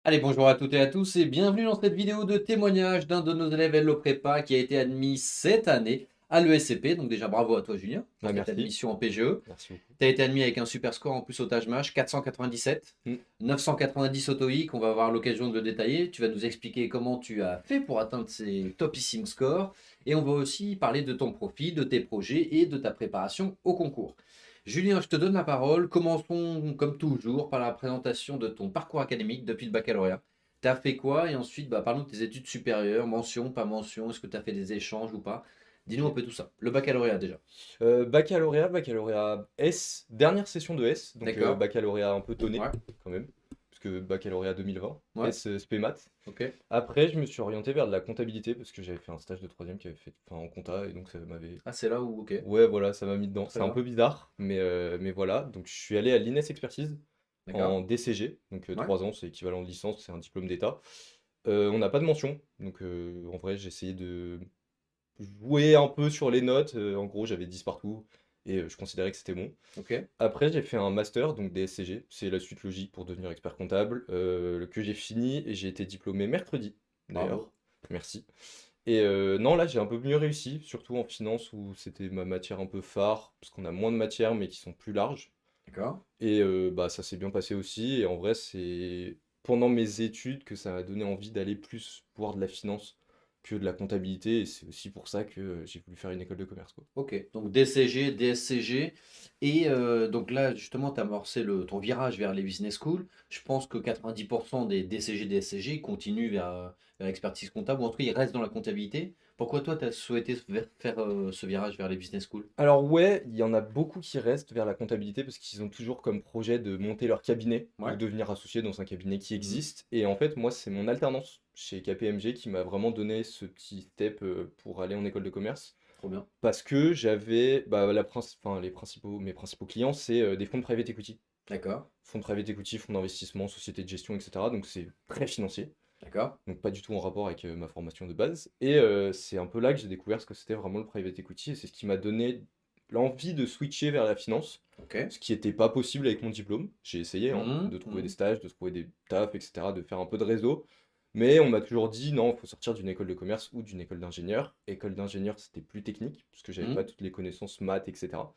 Allez, bonjour à toutes et à tous et bienvenue dans cette vidéo de témoignage d'un de nos élèves Hello Prépa qui a été admis cette année à l'ESCP. Donc déjà bravo à toi Julien pour Ah, cette merci, admission en PGE. merci beaucoup. Tu as été admis avec un super score en plus au Taj Mahal, 497, Mm. 990 au TOEIC, on va avoir l'occasion de le détailler. Tu vas nous expliquer comment tu as fait pour atteindre ces topissimes scores et on va aussi parler de ton profil, de tes projets et de ta préparation au concours. Julien, je te donne la parole. Commençons comme toujours par la présentation de ton parcours académique depuis le baccalauréat. Tu as fait quoi? Et ensuite, parlons de tes études supérieures, mention, pas mention, est-ce que tu as fait des échanges ou pas? Dis-nous un Ok. peu tout ça. Le baccalauréat déjà. Baccalauréat S, dernière session de S, donc D'accord? baccalauréat un peu tonné Ouais, quand même, parce que baccalauréat 2020, ouais, S SP Maths. ok. Après, je me suis orienté vers de la comptabilité parce que j'avais fait un stage de troisième qui avait fait enfin, en compta et donc ça m'avait. Ah, c'est là où, ok. Ouais, voilà, ça m'a mis dedans. Très C'est un bien. peu bizarre, mais voilà. Donc je suis allé à l'INES Expertise D'accord? en DCG, donc Ouais. 3 ans, c'est équivalent de licence, c'est un diplôme d'État. On n'a pas de mention, donc en vrai, j'ai essayé de jouer un peu sur les notes. En gros, j'avais 10 partout et je considérais que c'était bon. Ok. Après, j'ai fait un master, donc DSCG, c'est la suite logique pour devenir expert comptable, que j'ai fini et j'ai été diplômé mercredi, d'ailleurs. Bravo. Merci. Et non, là, j'ai un peu mieux réussi, surtout en finance où c'était ma matière un peu phare, parce qu'on a moins de matières mais qui sont plus larges. D'accord. Et bah, ça s'est bien passé aussi. Et en vrai, c'est pendant mes études que ça m'a donné envie d'aller plus voir de la finance que de la comptabilité. Et c'est aussi pour ça que j'ai voulu faire une école de commerce, quoi. Ok. Donc DCG, DSCG. Et donc là, justement, tu as amorcé ton virage vers les business schools. Je pense que 90% des DCG, DSCG continuent vers l'expertise comptable, ou en tout cas, ils restent dans la comptabilité. Pourquoi toi, tu as souhaité faire ce virage vers les business schools? Alors ouais, il y en a beaucoup qui restent vers la comptabilité parce qu'ils ont toujours comme projet de monter leur cabinet ou Ouais. devenir associé dans un cabinet qui Mhm. existe. Et en fait, moi, c'est mon alternance chez KPMG qui m'a vraiment donné ce petit step pour aller en école de commerce. Trop bien. Parce que j'avais, bah, enfin, mes principaux clients, c'est des fonds de private equity. D'accord. Fonds de private equity, fonds d'investissement, sociétés de gestion, etc. Donc c'est très financier. D'accord. Donc pas du tout en rapport avec ma formation de base. Et c'est un peu là que j'ai découvert ce que c'était vraiment le private equity. Et c'est ce qui m'a donné l'envie de switcher vers la finance. Ok. Ce qui n'était pas possible avec mon diplôme. J'ai essayé hein, Mhm. de trouver des Mhm. stages, de trouver des tafs, etc. De faire un peu de réseau. Mais on m'a toujours dit non, il faut sortir d'une école de commerce ou d'une école d'ingénieur. École d'ingénieur, c'était plus technique, parce que j'avais pas Mhm. toutes les connaissances maths, etc.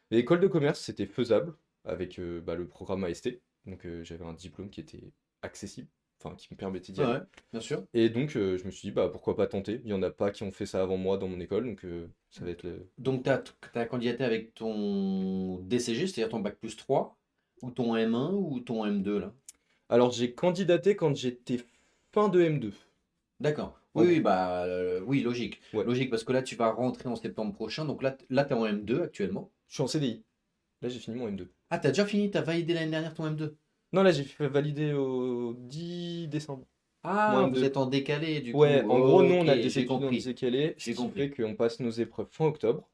L'école de commerce, c'était faisable avec bah, le programme AST. Donc j'avais un diplôme qui était accessible, enfin qui me permettait d'y Ouais, aller. ouais, bien sûr. Et donc je me suis dit, bah pourquoi pas tenter? Il y en a pas qui ont fait ça avant moi dans mon école, donc ça va être le. Donc, tu as candidaté avec ton DCG, c'est-à-dire ton bac plus 3, ou ton M1, ou ton M2, là? Alors j'ai candidaté quand j'étais fin de M2. D'accord. En Oui, oui, gros, oui, logique. ouais. Logique, parce que là, tu vas rentrer en septembre prochain. Donc là tu es en M2 actuellement. Je suis en CDI. Là j'ai fini mon M2. Ah, tu as déjà fini, tu as validé l'année dernière ton M2. Non, là j'ai fait valider au 10 décembre. Mon Ah, vous M2. êtes en décalé, du Ouais, coup. en gros, nous Ok, on a des j'ai études en compris. décalé, ce J'ai qui fait compris. qu'on passe nos épreuves fin octobre.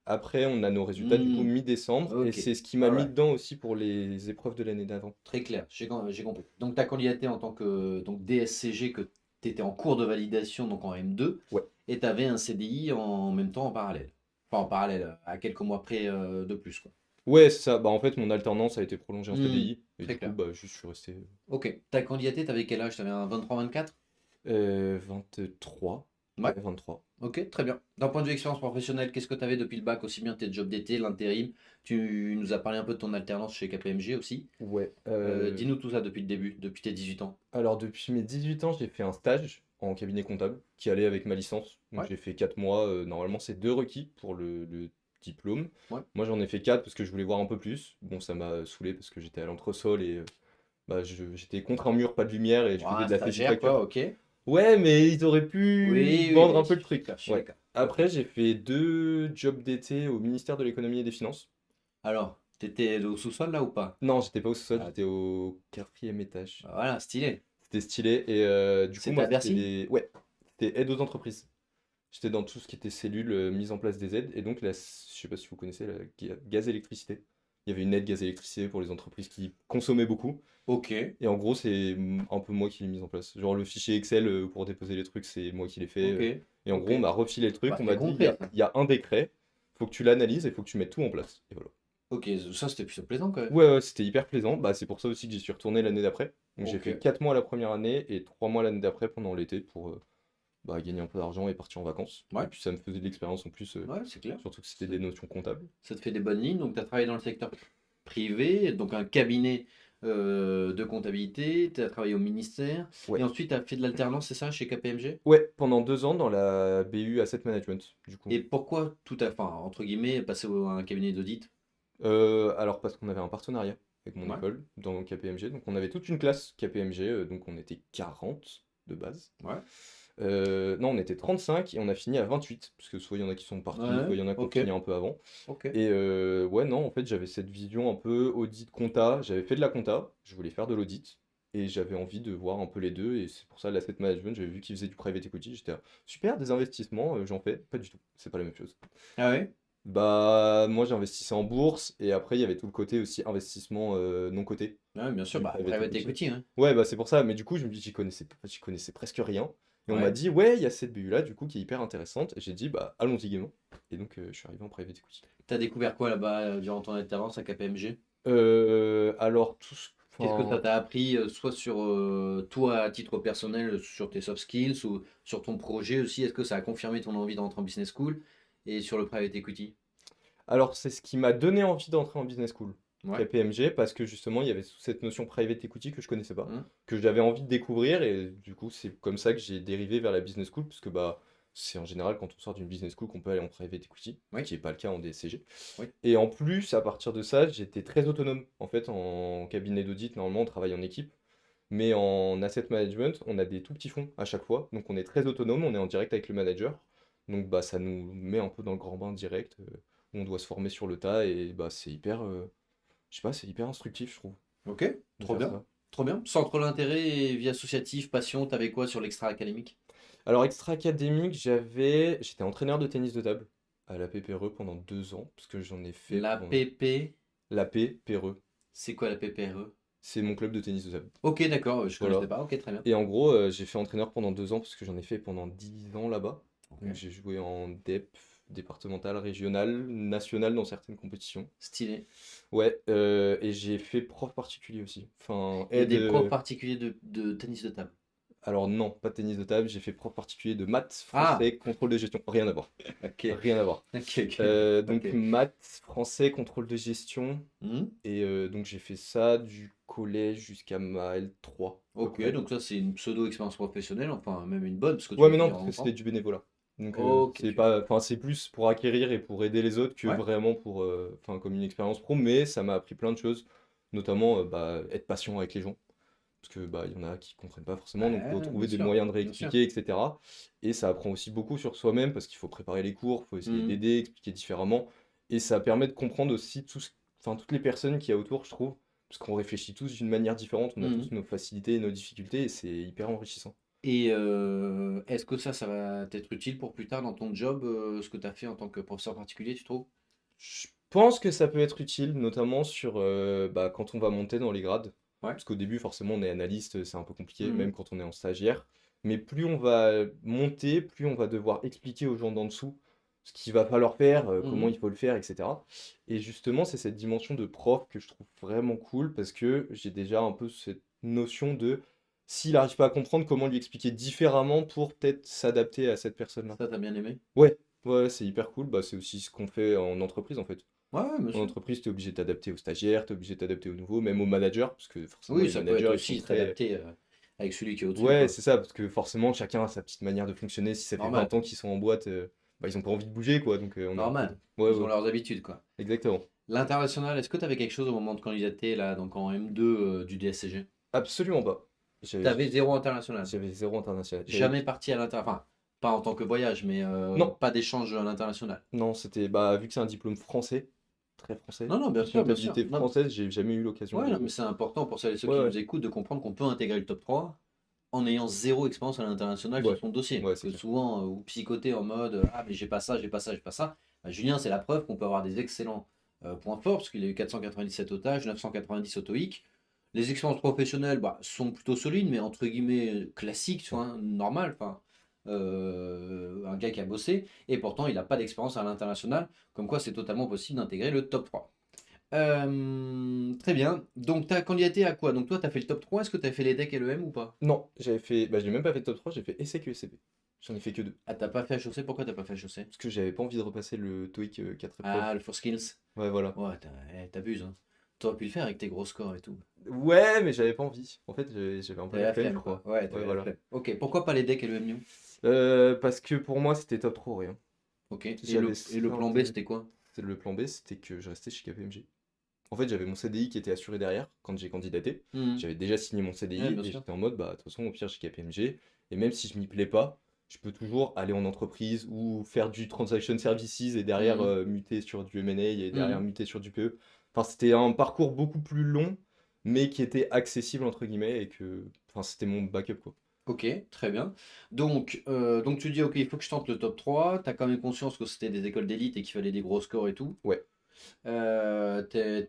Après, on a nos résultats du coup Hmm, mi-décembre, et ok, c'est ce qui m'a mis alright. dedans aussi pour les épreuves de l'année d'avant. Très clair, j'ai compris. Donc, tu as candidaté en tant que donc DSCG, que tu étais en cours de validation, donc en M2, Ouais. et tu avais un CDI en même temps en parallèle. Enfin, en parallèle, à quelques mois près de plus, quoi. Ouais, c'est ça. Bah en fait, mon alternance a été prolongée en Hmm, CDI, et très du coup, clair. bah juste je suis resté Ok. T'as candidaté, t'avais quel âge? T'avais un 23-24? 23. Ouais, Ouais. 23. Ok, très bien. D'un point de vue expérience professionnelle, qu'est-ce que tu avais depuis le bac, aussi bien tes jobs d'été, l'intérim? Tu nous as parlé un peu de ton alternance chez KPMG aussi. Ouais. Dis-nous tout ça depuis le début, depuis tes 18 ans. Alors, depuis mes 18 ans, j'ai fait un stage en cabinet comptable qui allait avec ma licence. Donc, Ouais, j'ai fait 4 mois. Normalement, c'est 2 requis pour le diplôme. ouais. Moi, j'en ai fait 4 parce que je voulais voir un peu plus. Bon, ça m'a saoulé parce que j'étais à l'entresol et bah, j'étais contre un mur, pas de lumière et je Bon, faisais un de la stagiaire, quoi, saisie-facture. ok. Ouais, mais ils auraient pu Oui, oui, vendre oui, un peu je le suis truc. d'accord, je suis Ouais. d'accord. Ok. Après, j'ai fait 2 jobs d'été au ministère de l'économie et des finances. Alors, t'étais au sous-sol là ou pas? Non, j'étais pas au sous-sol, Ah, j'étais au 4e étage. voilà, stylé. C'était stylé. Et du coup, C'était moi, à Bercy? Ouais, c'était aide aux entreprises. J'étais dans tout ce qui était cellules, mise en place des aides. Et donc, je sais pas si vous connaissez la gaz-électricité. Il y avait une aide gaz-électricité pour les entreprises qui consommaient beaucoup. Ok, Et en gros, c'est un peu moi qui l'ai mise en place. Genre, le fichier Excel pour déposer les trucs, c'est moi qui l'ai fait. ok, Et en ok. gros, on m'a refilé le truc. Bah, On très m'a dit, concret, ça. il y a un décret, faut que tu l'analyses et faut que tu mettes tout en place. Et voilà. Ok, ça c'était plutôt plaisant quand même. Ouais, ouais, c'était hyper plaisant. Bah, c'est pour ça aussi que j'y suis retourné l'année d'après. Donc j'ai Ok. fait 4 mois la première année et 3 mois l'année d'après pendant l'été pour gagner un peu d'argent et partir en vacances. Et Ouais, puis ça me faisait de l'expérience en plus, ouais, c'est clair. surtout que c'était Ça, des notions comptables. ça te fait des bonnes lignes. Donc, tu as travaillé dans le secteur privé, donc un cabinet de comptabilité, tu as travaillé au ministère, et Ouais. ensuite tu as fait de l'alternance, c'est ça, chez KPMG? Ouais, pendant 2 ans dans la BU Asset Management, du coup. Et pourquoi tout à fait, entre guillemets, passer à un cabinet d'audit? Alors parce qu'on avait un partenariat avec mon Ouais, école dans KPMG, donc on avait toute une classe KPMG, donc on était 40 de base. ouais, Non, on était 35 et on a fini à 28, parce que soit il y en a qui sont partis, ouais, soit il y en a qui ont ok, fini un peu avant. ok. Et ouais, non, en fait, j'avais cette vision un peu audit compta. J'avais fait de la compta, je voulais faire de l'audit, et j'avais envie de voir un peu les deux. Et c'est pour ça, l'asset management, j'avais vu qu'ils faisaient du private equity. J'étais là, super, des investissements, j'en fais. Pas du tout, c'est pas la même chose. Ah ouais? Bah, moi, j'investissais en bourse, et après, il y avait tout le côté aussi investissement non coté Ouais, bien sûr, du bah, private private equity. equity, hein. Ouais, bah c'est pour ça, mais du coup, je me dis, j'y connaissais presque rien. Et on m'a Ouais. dit, ouais, il y a cette BU-là, du coup, qui est hyper intéressante. Et j'ai dit, bah, allons-y gaiement. Et donc, je suis arrivé en private equity. T'as découvert quoi là-bas durant ton alternance à KPMG? Alors, Qu'est-ce que ça enfin, t'a appris, soit sur toi à titre personnel, sur tes soft skills, ou sur ton projet aussi? Est-ce que ça a confirmé ton envie d'entrer en business school? Et sur le private equity? alors, c'est ce qui m'a donné envie d'entrer en business school, Ouais. KPMG, parce que justement, il y avait cette notion private equity que je connaissais pas, Hein. que j'avais envie de découvrir, et du coup, c'est comme ça que j'ai dérivé vers la business school, parce que bah, c'est en général quand on sort d'une business school qu'on peut aller en private equity, ce Oui, qui n'est pas le cas en DSCG. oui. Et en plus, à partir de ça, j'étais très autonome. En fait, en cabinet d'audit, normalement, on travaille en équipe. Mais en asset management, on a des tout petits fonds à chaque fois. Donc on est très autonome, on est en direct avec le manager. Donc bah, ça nous met un peu dans le grand bain direct, où on doit se former sur le tas. Et bah, c'est hyper, je sais pas, c'est hyper instructif, je trouve, Ok, de trop faire bien. ça. Trop bien. Centre l'intérêt et vie associative, passion, t'avais quoi sur l'extra académique? Alors, extra-académique, j'étais entraîneur de tennis de table à la PPRE pendant 2 ans, parce que j'en ai fait La pendant PP, la PPRE. c'est quoi la PPRE? C'est mon club de tennis de table. Ok, d'accord, je connaissais Voilà. pas. Ok, très bien. Et en gros, j'ai fait entraîneur pendant 2 ans parce que j'en ai fait pendant 10 ans là-bas. Ok. Donc j'ai joué en DEP, départemental, régional, national dans certaines compétitions. Stylé. Ouais, et j'ai fait prof particulier aussi. Enfin, Et aide. des profs particuliers de tennis de table. Alors non, pas de tennis de table, j'ai fait prof particulier de maths, Ah, français, contrôle de gestion. Rien à voir. ok, Rien à voir. ok, ok, Donc ok. maths, français, contrôle de gestion. Hmm. Et donc j'ai fait ça du collège jusqu'à ma L3 à peu Ok, près. donc ça c'est une pseudo-expérience professionnelle, enfin même une bonne, parce que tu Ouais, l'as mais fait non, durant parce que c'était longtemps. du bénévolat. Donc, Ok, c'est pas, enfin, c'est plus pour acquérir et pour aider les autres que ouais. vraiment pour, enfin, comme une expérience pro. Mais ça m'a appris plein de choses, notamment bah, être patient avec les gens, parce que bah, il y en a qui comprennent pas forcément, donc il faut Ouais, bien trouver des sûr, moyens de bien sûr. réexpliquer, etc. Et ça apprend aussi beaucoup sur soi-même, parce qu'il faut préparer les cours, il faut essayer Hmm. d'aider, expliquer différemment. Et ça permet de comprendre aussi enfin, toutes les personnes qu'il y a autour, je trouve, parce qu'on réfléchit tous d'une manière différente, on a tous Hmm. nos facilités et nos difficultés, et c'est hyper enrichissant. Et est-ce que ça va t'être utile pour plus tard dans ton job, ce que tu as fait en tant que professeur particulier, tu trouves? Je pense que ça peut être utile, notamment sur bah, quand on va monter dans les grades. Ouais. Parce qu'au début, forcément, on est analyste, c'est un peu compliqué, Hmm. même quand on est en stagiaire. Mais plus on va monter, plus on va devoir expliquer aux gens d'en dessous ce qu'il va falloir faire, comment Hmm. il faut le faire, etc. Et justement, c'est cette dimension de prof que je trouve vraiment cool parce que j'ai déjà un peu cette notion de s'il n'arrive pas à comprendre, comment lui expliquer différemment pour peut-être s'adapter à cette personne-là. Ça, t'as bien aimé? Ouais, ouais, c'est hyper cool. Bah, c'est aussi ce qu'on fait en entreprise en fait. Ouais, ouais, bien En sûr. entreprise, tu es obligé de t'adapter aux stagiaires, tu es obligé de t'adapter aux nouveaux, même aux managers, parce que forcément, Oui, les ça peut être managers, ils sont aussi très. s'adapter avec celui qui est au-dessus, Ouais, quoi. c'est ça, parce que forcément, chacun a sa petite manière de fonctionner. Si ça fait Normal, 20 ans qu'ils sont en boîte, bah, ils ont pas envie de bouger, quoi. Donc, on est un peu. normal. Ouais, Ils ouais, ont leurs habitudes, quoi. exactement. L'international, est-ce que tu avais quelque chose au moment de candidater, là, donc en M2 du DSCG? Absolument pas. Tu J'avais avais zéro international. j'avais zéro international. Jamais parti à l'international. Enfin, pas en tant que voyage, mais Non, pas d'échange à l'international. non, c'était. Bah, vu que c'est un diplôme français, très français, Non, non, bien de sûr, bien sûr. comptabilité Non, française, j'ai jamais eu l'occasion ouais, non, mais de. c'est important pour celles et ceux Ouais, qui ouais, nous écoutent de comprendre qu'on peut intégrer le top 3 en ayant zéro expérience à l'international sur ouais, son dossier. ouais, c'est Que clair. souvent, vous psychotez en mode ah, mais j'ai pas ça, j'ai pas ça, j'ai pas ça. Bah, Julien, c'est la preuve qu'on peut avoir des excellents points forts, parce qu'il a eu 497 otages, 990 au TOEIC. Les expériences professionnelles bah, sont plutôt solides, mais entre guillemets classiques, tu vois, hein, normal. Enfin, un gars qui a bossé, et pourtant il n'a pas d'expérience à l'international, comme quoi c'est totalement possible d'intégrer le top 3. Très bien. Donc, tu as candidaté à quoi? Donc, toi, tu as fait le top 3. Est-ce que tu as fait les decks et le M ou pas? Non, j'ai même pas fait top 3, j'ai fait essai que SCP. J'en ai fait que deux. Ah, t'as pas fait HEC? Pourquoi t'as pas fait HEC? Parce que j'avais pas envie de repasser le TOEIC 4 épreuves. Ah, le Four Skills. Ouais, voilà. Ouais, t'abuses, hein. T'aurais pu le faire avec tes gros scores et tout. Ouais, mais j'avais pas envie. En fait, j'avais un peu T'avais la la flemme, je flemme, quoi. crois. Ouais, Ouais, t'avais la voilà. flemme. Ok, pourquoi pas les decks et le M New? Parce que pour moi, c'était top 3 rien. Ok. Et J'avais le ça en plan B, tête. c'était quoi? Le plan B, c'était que je restais chez KPMG. En fait, j'avais mon CDI qui était assuré derrière quand j'ai candidaté. Mhm. J'avais déjà signé mon Ouais, CDI bien et sûr. j'étais en mode, bah, de toute façon, au pire, chez KPMG. Et même si je m'y plais pas, je peux toujours aller en entreprise ou faire du transaction services et derrière Mhm. muter sur du M&A et derrière Mhm. muter sur du PE. Enfin, c'était un parcours beaucoup plus long, mais qui était accessible, entre guillemets, et que, enfin, c'était mon backup, quoi. Ok, très bien. Donc tu dis, ok, il faut que je tente le top 3. Tu as quand même conscience que c'était des écoles d'élite et qu'il fallait des gros scores et tout. Ouais.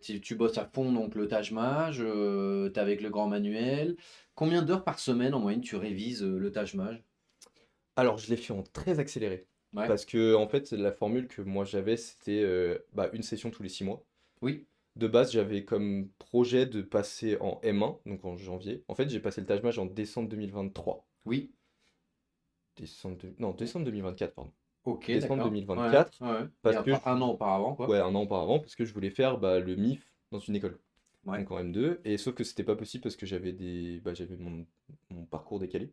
Tu bosses à fond, donc le Taj Maj, tu es avec le grand manuel. Combien d'heures par semaine en moyenne tu révises le Taj Maj? Alors, je l'ai fait en très accéléré. Ouais, Parce que, en fait, la formule que moi j'avais, c'était bah, une session tous les 6 mois. oui, De base, j'avais comme projet de passer en M1, donc en janvier. En fait, j'ai passé le Taj Mahal en décembre 2023. oui. Non, décembre 2024, pardon. Ok, Décembre d'accord. Ouais, 2024, ouais. Et parce que un an auparavant, quoi. ouais, un an auparavant, parce que je voulais faire bah, le MIF dans une école, Ouais, donc en M2, et sauf que c'était pas possible parce que j'avais mon parcours décalé.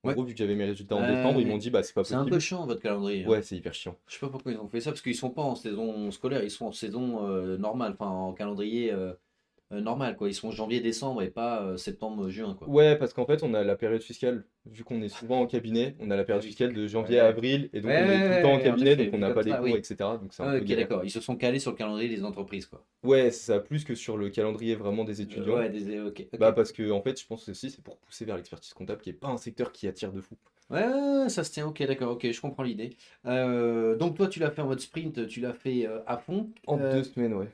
En ouais. gros, vu que j'avais mes résultats en décembre, ils m'ont Ouais. dit bah c'est pas C'est un peu possible. chiant votre calendrier, hein. Ouais, c'est hyper chiant. Je sais pas pourquoi ils ont fait ça, parce qu'ils sont pas en saison scolaire, ils sont en saison normale, enfin en calendrier normal, quoi. Ils sont janvier-décembre et pas septembre-juin, quoi. Ouais, parce qu'en fait, on a la période fiscale, vu qu'on est souvent en cabinet, on a la Ah période oui, fiscale de janvier à ouais. avril, et Ouais, donc ouais, on est tout le ouais, temps en ouais, en cabinet, effet, donc on vu n'a comme pas les ça, cours, oui. etc. Donc c'est un Ah, peu ok, galère. d'accord. Ils se sont calés sur le calendrier des entreprises, quoi. Ouais, c'est ça, plus que sur le calendrier vraiment des étudiants. Ouais, ok, Bah ok. parce que en fait, je pense aussi c'est pour pousser vers l'expertise comptable, qui est pas un secteur qui attire de fou. Ouais, ouais, ouais, ça se tient, ok, d'accord, ok, je comprends l'idée. Donc toi, tu l'as fait en mode sprint, tu l'as fait à fond. En 2 semaines, ouais.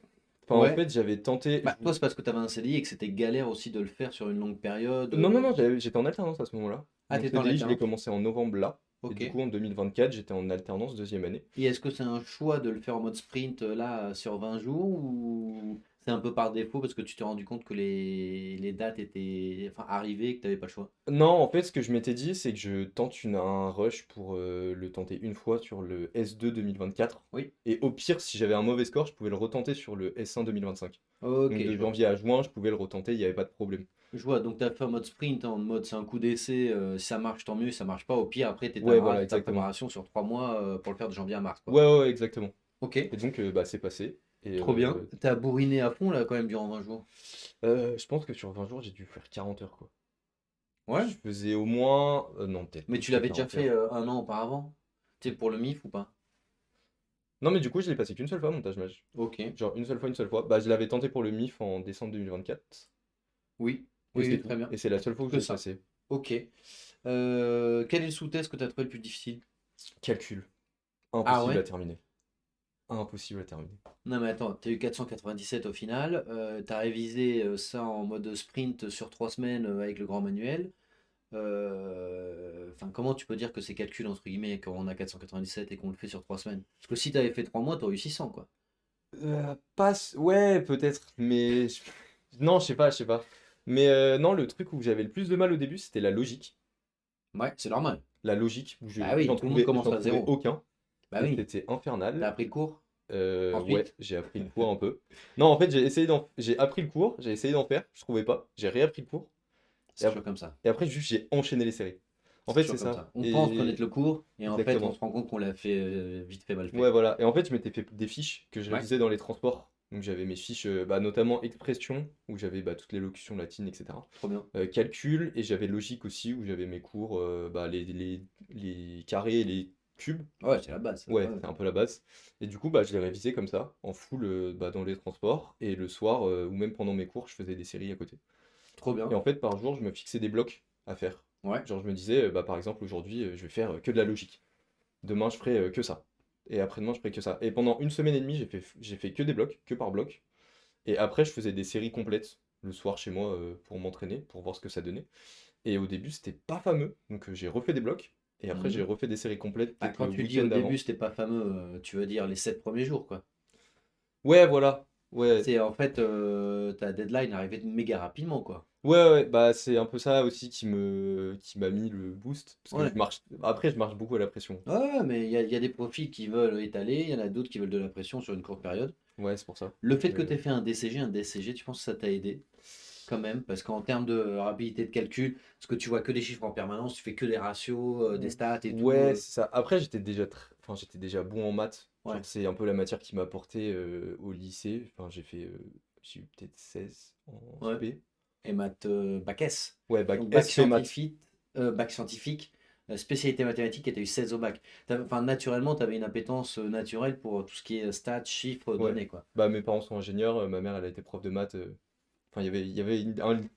Enfin, en Ouais. fait, j'avais tenté. Bah, toi, c'est parce que tu avais un CDI et que c'était galère aussi de le faire sur une longue période. Non, non, non, j'étais en alternance à ce moment-là. Ah, Mon t'étais en CDI, je l'ai alternance? commencé en novembre là. Et Ok. du coup, en 2024, j'étais en alternance deuxième année. Et est-ce que c'est un choix de le faire en mode sprint là sur 20 jours ou c'est un peu par défaut parce que tu t'es rendu compte que les dates étaient enfin, arrivées et que tu n'avais pas le choix? Non, en fait, ce que je m'étais dit, c'est que je tente un rush pour le tenter une fois sur le S2 2024. Oui. Et au pire, si j'avais un mauvais score, je pouvais le retenter sur le S1 2025. Ok, Donc de je vois. janvier à juin, je pouvais le retenter, il n'y avait pas de problème. Je vois, donc tu as fait en mode sprint, en mode c'est un coup d'essai, si ça marche tant mieux, si ça marche pas, au pire après tu Ouais, voilà, étaleras ta exactement. préparation sur 3 mois pour le faire de janvier à mars, quoi. Ouais, ouais, ouais, exactement. Ok, Et donc, bah, c'est passé. Et trop bien. T'as bourriné à fond là quand même durant 20 jours. je pense que sur 20 jours, j'ai dû faire 40 heures, quoi. Ouais, Je faisais au moins. Non, peut-être mais plus tu que l'avais déjà 40 fait heures. un an auparavant? Tu sais, pour le MIF ou pas? Non, mais du coup, je l'ai passé qu'une seule fois, mon Taj Mahal. Ok, Genre une seule fois, une seule fois. Bah, je l'avais tenté pour le MIF en décembre 2024. oui, Et oui, c'est oui, très tout. bien. Et c'est la seule fois où je Que l'ai ça. passé. Ok. Quel est le sous-test que tu as trouvé le plus difficile? Calcul. Ah Impossible à ouais? terminer. Impossible à terminer. Non mais attends, t'as eu 497 au final, t'as révisé ça en mode sprint sur 3 semaines avec le grand manuel. Enfin, comment tu peux dire que c'est calcul entre guillemets quand on a 497 et qu'on le fait sur 3 semaines? Parce que si t'avais fait 3 mois, t'aurais eu 600 quoi. Ouais, peut-être, mais non, je sais pas, je sais pas. Mais non, le truc où j'avais le plus de mal au début, c'était la logique. Ouais, c'est normal. La logique, où Bah oui, tout le monde commence j'en à trouvais zéro. aucun. Bah Et oui. c'était T'as infernal. appris le cours? Ouais, Ensuite? j'ai appris le cours un peu. Non, en fait, j'ai appris le cours, j'ai essayé d'en faire, je trouvais pas. J'ai réappris le cours. Et, C'est toujours comme ça. et après, juste, j'ai enchaîné les séries. En C'est fait, toujours c'est comme ça. ça. On pense connaître Et le cours et en fait on se exactement. rend compte qu'on l'a fait vite fait, mal Ouais, fait. voilà. Et en fait, je m'étais fait des fiches que je Ouais, révisais dans les transports. Donc, j'avais mes fiches, bah, notamment expression, où j'avais bah, toutes les locutions latines, etc. trop bien. Calcul, et j'avais logique aussi, où j'avais mes cours, bah, les carrés et les cubes. Ouais, c'est la base, ça. Ouais, Ouais, c'est un peu la base. Et du coup, bah, je l'ai révisé comme ça, en full bah, dans les transports. Et le soir, ou même pendant mes cours, je faisais des séries à côté. trop Et bien. en fait, par jour, je me fixais des blocs à faire. Ouais. Genre, je me disais, bah, par exemple, aujourd'hui, je vais faire que de la logique. Demain, je ferai que ça. Et après-demain, je ferai que ça. Et pendant une semaine et demie, j'ai fait que des blocs, que par bloc. Et après, je faisais des séries complètes le soir chez moi pour m'entraîner, pour voir ce que ça donnait. Et au début, c'était pas fameux. Donc, j'ai refait des blocs. Et après, j'ai Mhm. refait des séries complètes Bah, peut-être quand le tu dis au week-end début d'avant. c'était pas fameux, tu veux dire les 7 premiers jours, quoi. Ouais, voilà. Ouais. C'est en fait, ta deadline arrivait méga rapidement, quoi. Ouais, ouais, bah c'est un peu ça aussi qui m'a mis le boost. Parce que Ouais. après, je marche beaucoup à la pression. Ouais, ouais, mais il y a des profils qui veulent étaler, il y en a d'autres qui veulent de la pression sur une courte période. Ouais, c'est pour ça. Le fait que Euh, tu aies fait un DCG, tu penses que ça t'a aidé quand même? Parce qu'en termes de rapidité de calcul, parce que tu vois que des chiffres en permanence, tu fais que des ratios, des stats et tout. Ouais, c'est ça. Après, j'étais déjà bon en maths. Genre, Ouais. c'est un peu la matière qui m'a apporté au lycée. Enfin, j'ai eu peut-être 16 en Ouais. spé. Et maths, bac S. Ouais, bac Donc SP maths. bac scientifique, spécialité mathématiques, et tu as eu 16 au bac. Enfin, naturellement, tu avais une appétence naturelle pour tout ce qui est stats, chiffres, Ouais. données, quoi. Bah, mes parents sont ingénieurs. Ma mère, elle a été prof de maths. Enfin, il y avait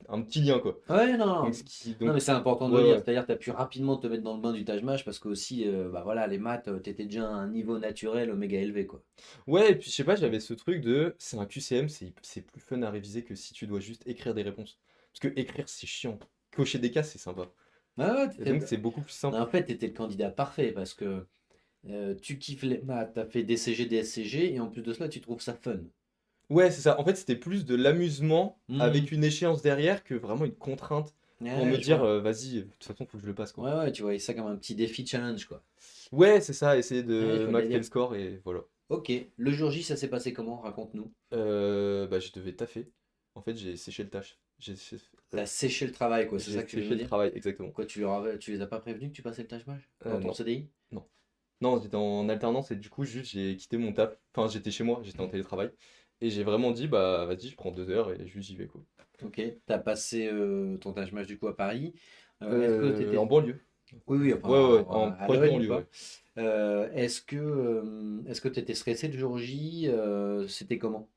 un petit lien, quoi. Ouais, non, Donc, non. Non, donc, mais c'est important de le ouais, dire. ouais. C'est-à-dire, tu as pu rapidement te mettre dans le bain du Taj Mahal parce que aussi, bah voilà, les maths, tu étais déjà à un niveau naturel méga élevé, quoi. Ouais, et puis je sais pas, j'avais ce truc c'est un QCM, c'est plus fun à réviser que si tu dois juste écrire des réponses. Parce que écrire, c'est chiant. Cocher des cases, c'est sympa. Ouais, ouais, Et donc, c'est beaucoup plus non, simple. en fait, tu étais le candidat parfait parce que tu kiffes les maths, tu as fait DCG, DSCG, et en plus de cela, tu trouves ça fun. Ouais, c'est ça. En fait, c'était plus de l'amusement avec Mhm. une échéance derrière que vraiment une contrainte pour me Ouais, je dire, vois. vas-y, de toute façon, faut que je le passe, quoi. Ouais, ouais, tu voyais ça comme un petit défi challenge, quoi. Ouais, c'est ça, essayer Ouais, je de vois le maxer le délire. score et voilà. Ok, le jour J, ça s'est passé comment? Raconte-nous. Bah, je devais taffer. En fait, j'ai séché le tâche. T'as séché le travail, quoi, c'est J'ai ça que tu veux me séché le dire? travail, exactement. Quoi, tu les as pas prévenus que tu passais le Taj Mahal dans ton Non, CDI? non. Non, j'étais en alternance et du coup, juste, j'ai quitté mon taf. Enfin, j'étais chez moi, j'étais en télétravail. Et j'ai vraiment dit, bah, vas-y, je prends 2 heures et juste j'y vais, quoi. Ok, t'as passé ton Taj Mahal du coup à Paris. Est-ce que En t'étais... banlieue. Oui, oui, Ouais, ouais, ouais, enfin, en à proche l'heure et demie, banlieue, ouais. quoi. Est-ce que t'étais stressé le jour J? C'était comment?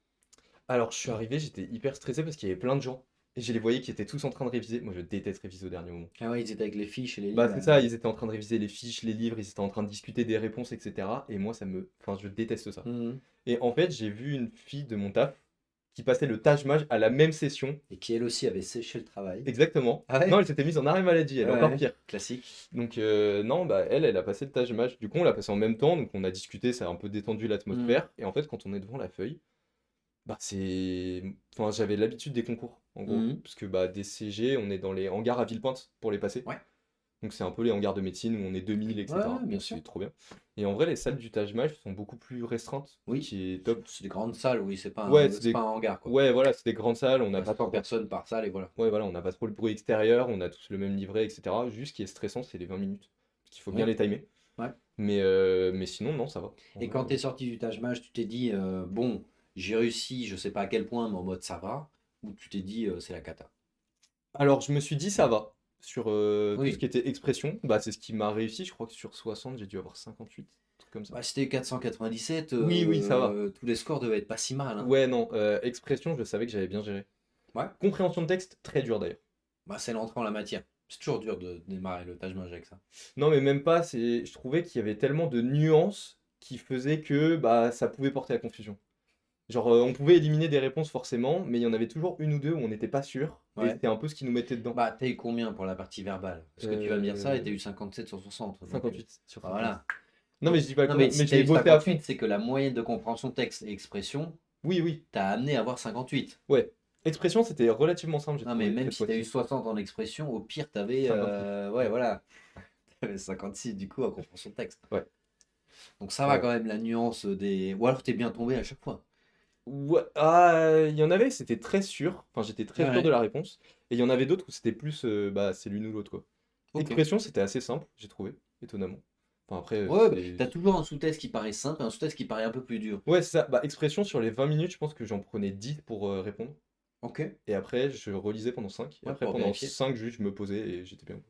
Alors, je suis arrivé, j'étais hyper stressé parce qu'il y avait plein de gens. Et je les voyais qui étaient tous en train de réviser. Moi, je déteste réviser au dernier moment. Ah ouais, ils étaient avec les fiches et les Bah, livres, c'est là. ça, ils étaient en train de réviser les fiches, les livres, ils étaient en train de discuter des réponses, etc. Et moi, enfin, je déteste ça. Mhm. Et en fait, j'ai vu une fille de mon taf qui passait le Taj Mahal à la même session. Et qui elle aussi avait séché le travail. Exactement. Ah Non, ouais? elle s'était mise en arrêt maladie, Ouais, elle est encore ouais, pire. classique. Donc, non, bah, elle a passé le Taj Mahal. Du coup, on l'a passé en même temps, donc on a discuté, ça a un peu détendu Mhm. l'atmosphère. Et en fait, quand on est devant la feuille, bah, enfin, j'avais l'habitude des concours, en gros. Mhm. Parce que bah, des CG, on est dans les hangars à Villepinte pour les passer. Ouais, Donc c'est un peu les hangars de médecine où on est 2000, ouais, ouais, etc. bien Donc sûr. c'est trop bien. Et en vrai, les salles du Taj Mahal sont beaucoup plus restreintes, ce Oui, qui est top. c'est des grandes salles, oui, c'est pas Ouais, c'est pas un hangar, quoi. ouais, voilà, c'est des grandes salles, on n'a Ouais, pas 100 trop... personnes par salle et voilà. Ouais, voilà, on n'a pas trop le bruit extérieur, on a tous le même livret, etc. Juste ce qui est stressant, c'est les 20 minutes. Parce qu'il faut bien Ouais, les timer. ouais. Mais sinon, non, ça va. En Et vrai, quand t'es sorti du Taj Mahal, tu t'es dit, bon, j'ai réussi, je sais pas à quel point, mais en mode ça va, ou tu t'es dit, c'est la cata. Alors, je me suis dit, ça va. Sur tout ce Oui, qui était expression, bah, c'est ce qui m'a réussi. Je crois que sur 60 j'ai dû avoir 58, un truc comme ça. bah, c'était 497, Oui, oui, ça va. tous les scores devaient être pas si mal, hein. Ouais, non, expression, je savais que j'avais bien géré. Ouais, Compréhension de texte, très dur d'ailleurs. bah, c'est l'entrée en la matière. C'est toujours dur de démarrer le Taj Mahal avec ça. Non, mais même pas, je trouvais qu'il y avait tellement de nuances qui faisaient que bah, ça pouvait porter à confusion. Genre, on pouvait éliminer des réponses forcément, mais il y en avait toujours une ou deux où on n'était pas sûr, et Ouais. c'était un peu ce qui nous mettait dedans. Bah, t'as eu combien pour la partie verbale? Parce que tu vas me dire ça et t'as eu 57 sur 60. Donc, 58 sur bah, 58. voilà. Non, mais je dis pas Non, mais comment, mais si tu as j'ai eu bossé à fond. 58, c'est que la moyenne de compréhension texte et expression Oui, oui, t'a amené à avoir 58. ouais. Expression, c'était relativement simple, j'ai Non, mais trouvé, même cette si tu as eu fois-ci. 60 en expression, au pire, tu avais. 56. Ouais, voilà. T'avais 56 du coup en compréhension de texte. Ouais, Donc ça va ouais. quand même, la nuance des. Ou alors t'es bien tombé à chaque fois. Ouais, ah, il y en avait, c'était très sûr. Enfin, j'étais très sûr de Ouais. la réponse. Et il y en avait d'autres où c'était plus, bah, c'est l'une ou l'autre, quoi. Ok. Expression, c'était assez simple, j'ai trouvé, étonnamment. Enfin, après, Ouais, bah, t'as toujours un sous-texte qui paraît simple et un sous-texte qui paraît un peu plus dur. Ouais, c'est ça. Bah, expression, sur les 20 minutes, je pense que j'en prenais 10 pour répondre. Ok. Et après, je relisais pendant 5. Et Ouais, après, pour pendant vérifier. 5 juste, je me posais et j'étais bien.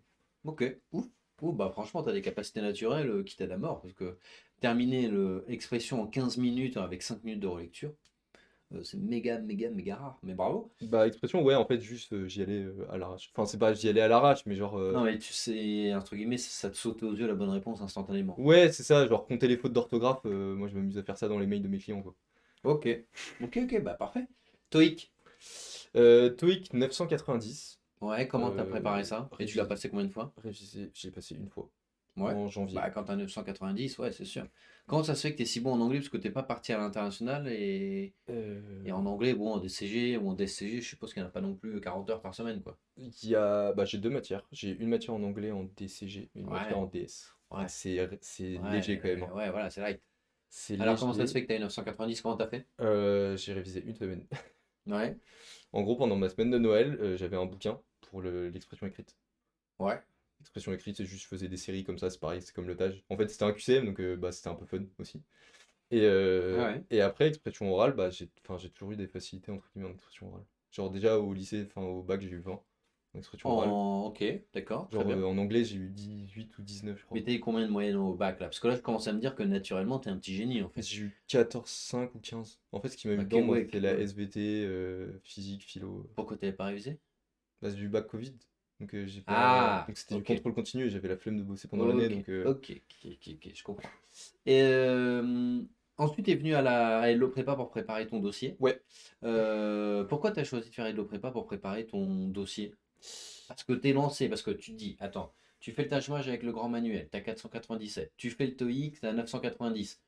Ok. Ouf. Ouh, bah franchement, t'as des capacités naturelles qui t'aident à mort. Parce que terminer l'expression en 15 minutes avec 5 minutes de relecture, c'est méga, méga, méga rare. Mais bravo. Bah, expression, ouais, en fait, juste, j'y allais à l'arrache. Enfin, c'est pas j'y allais à l'arrache, mais genre. Non, mais tu sais, entre guillemets, ça te saute aux yeux la bonne réponse instantanément. Ouais, c'est ça, genre compter les fautes d'orthographe, moi, je m'amuse à faire ça dans les mails de mes clients, quoi. Ok. Ok, ok, bah parfait. Toic. TOEIC 990. Ouais, comment t'as préparé ça? Et tu l'as Révisé, passé combien de fois? j'ai passé une fois. Ouais. en janvier. Bah, quand t'as 990, ouais, c'est sûr. Comment ça se fait que t'es si bon en anglais parce que t'es pas parti à l'international et en Euh, anglais, bon, en DCG ou en DSCG, je suppose qu'il n'y en a pas non plus 40 heures par semaine, quoi. j'ai deux matières. J'ai une matière en anglais en DCG, une matière Ouais, en DS. ouais, C'est léger quand même, ouais, hein. ouais, voilà, c'est light. C'est Alors, comment ça se léger. fait que t'as eu 990? Comment t'as fait? J'ai révisé une semaine. Ouais, En gros, pendant ma semaine de Noël, j'avais un bouquin pour l'expression écrite. ouais, L'expression écrite, c'est juste je faisais des séries comme ça, c'est pareil, c'est comme le TAJ. En fait, c'était un QCM, donc bah, c'était un peu fun aussi. ouais, ouais. Et après, expression orale, bah, j'ai toujours eu des facilités entre guillemets en expression orale. Genre déjà au lycée, enfin au bac, j'ai eu 20 en expression orale. Ok, d'accord, très Genre bien. en anglais, j'ai eu 18 ou 19, je Mais crois. t'as eu combien de moyenne au bac là? Parce que là, je commence à me dire que naturellement, t'es un petit génie en fait. J'ai eu 14, 5 ou 15. En fait, ce qui m'a eu Ok, dedans, moi, ouais, c'était la SVT, physique, philo. pourquoi t'avais pas révisé? Bah, c'est du bac Covid. Donc j'ai pas. Ah, Donc c'était du ok. contrôle continu et j'avais la flemme de bosser pendant l'année. Ok, Donc ok, ok, je comprends. Et ensuite, tu es venu à Hello Prépa pour préparer ton dossier. ouais. Pourquoi tu as choisi de faire Hello Prépa pour préparer ton dossier? Parce que tu es lancé, parce que tu te dis, attends, tu fais le tâche-mage avec le grand manuel, tu as 497. Tu fais le TOEIC, tu as 990.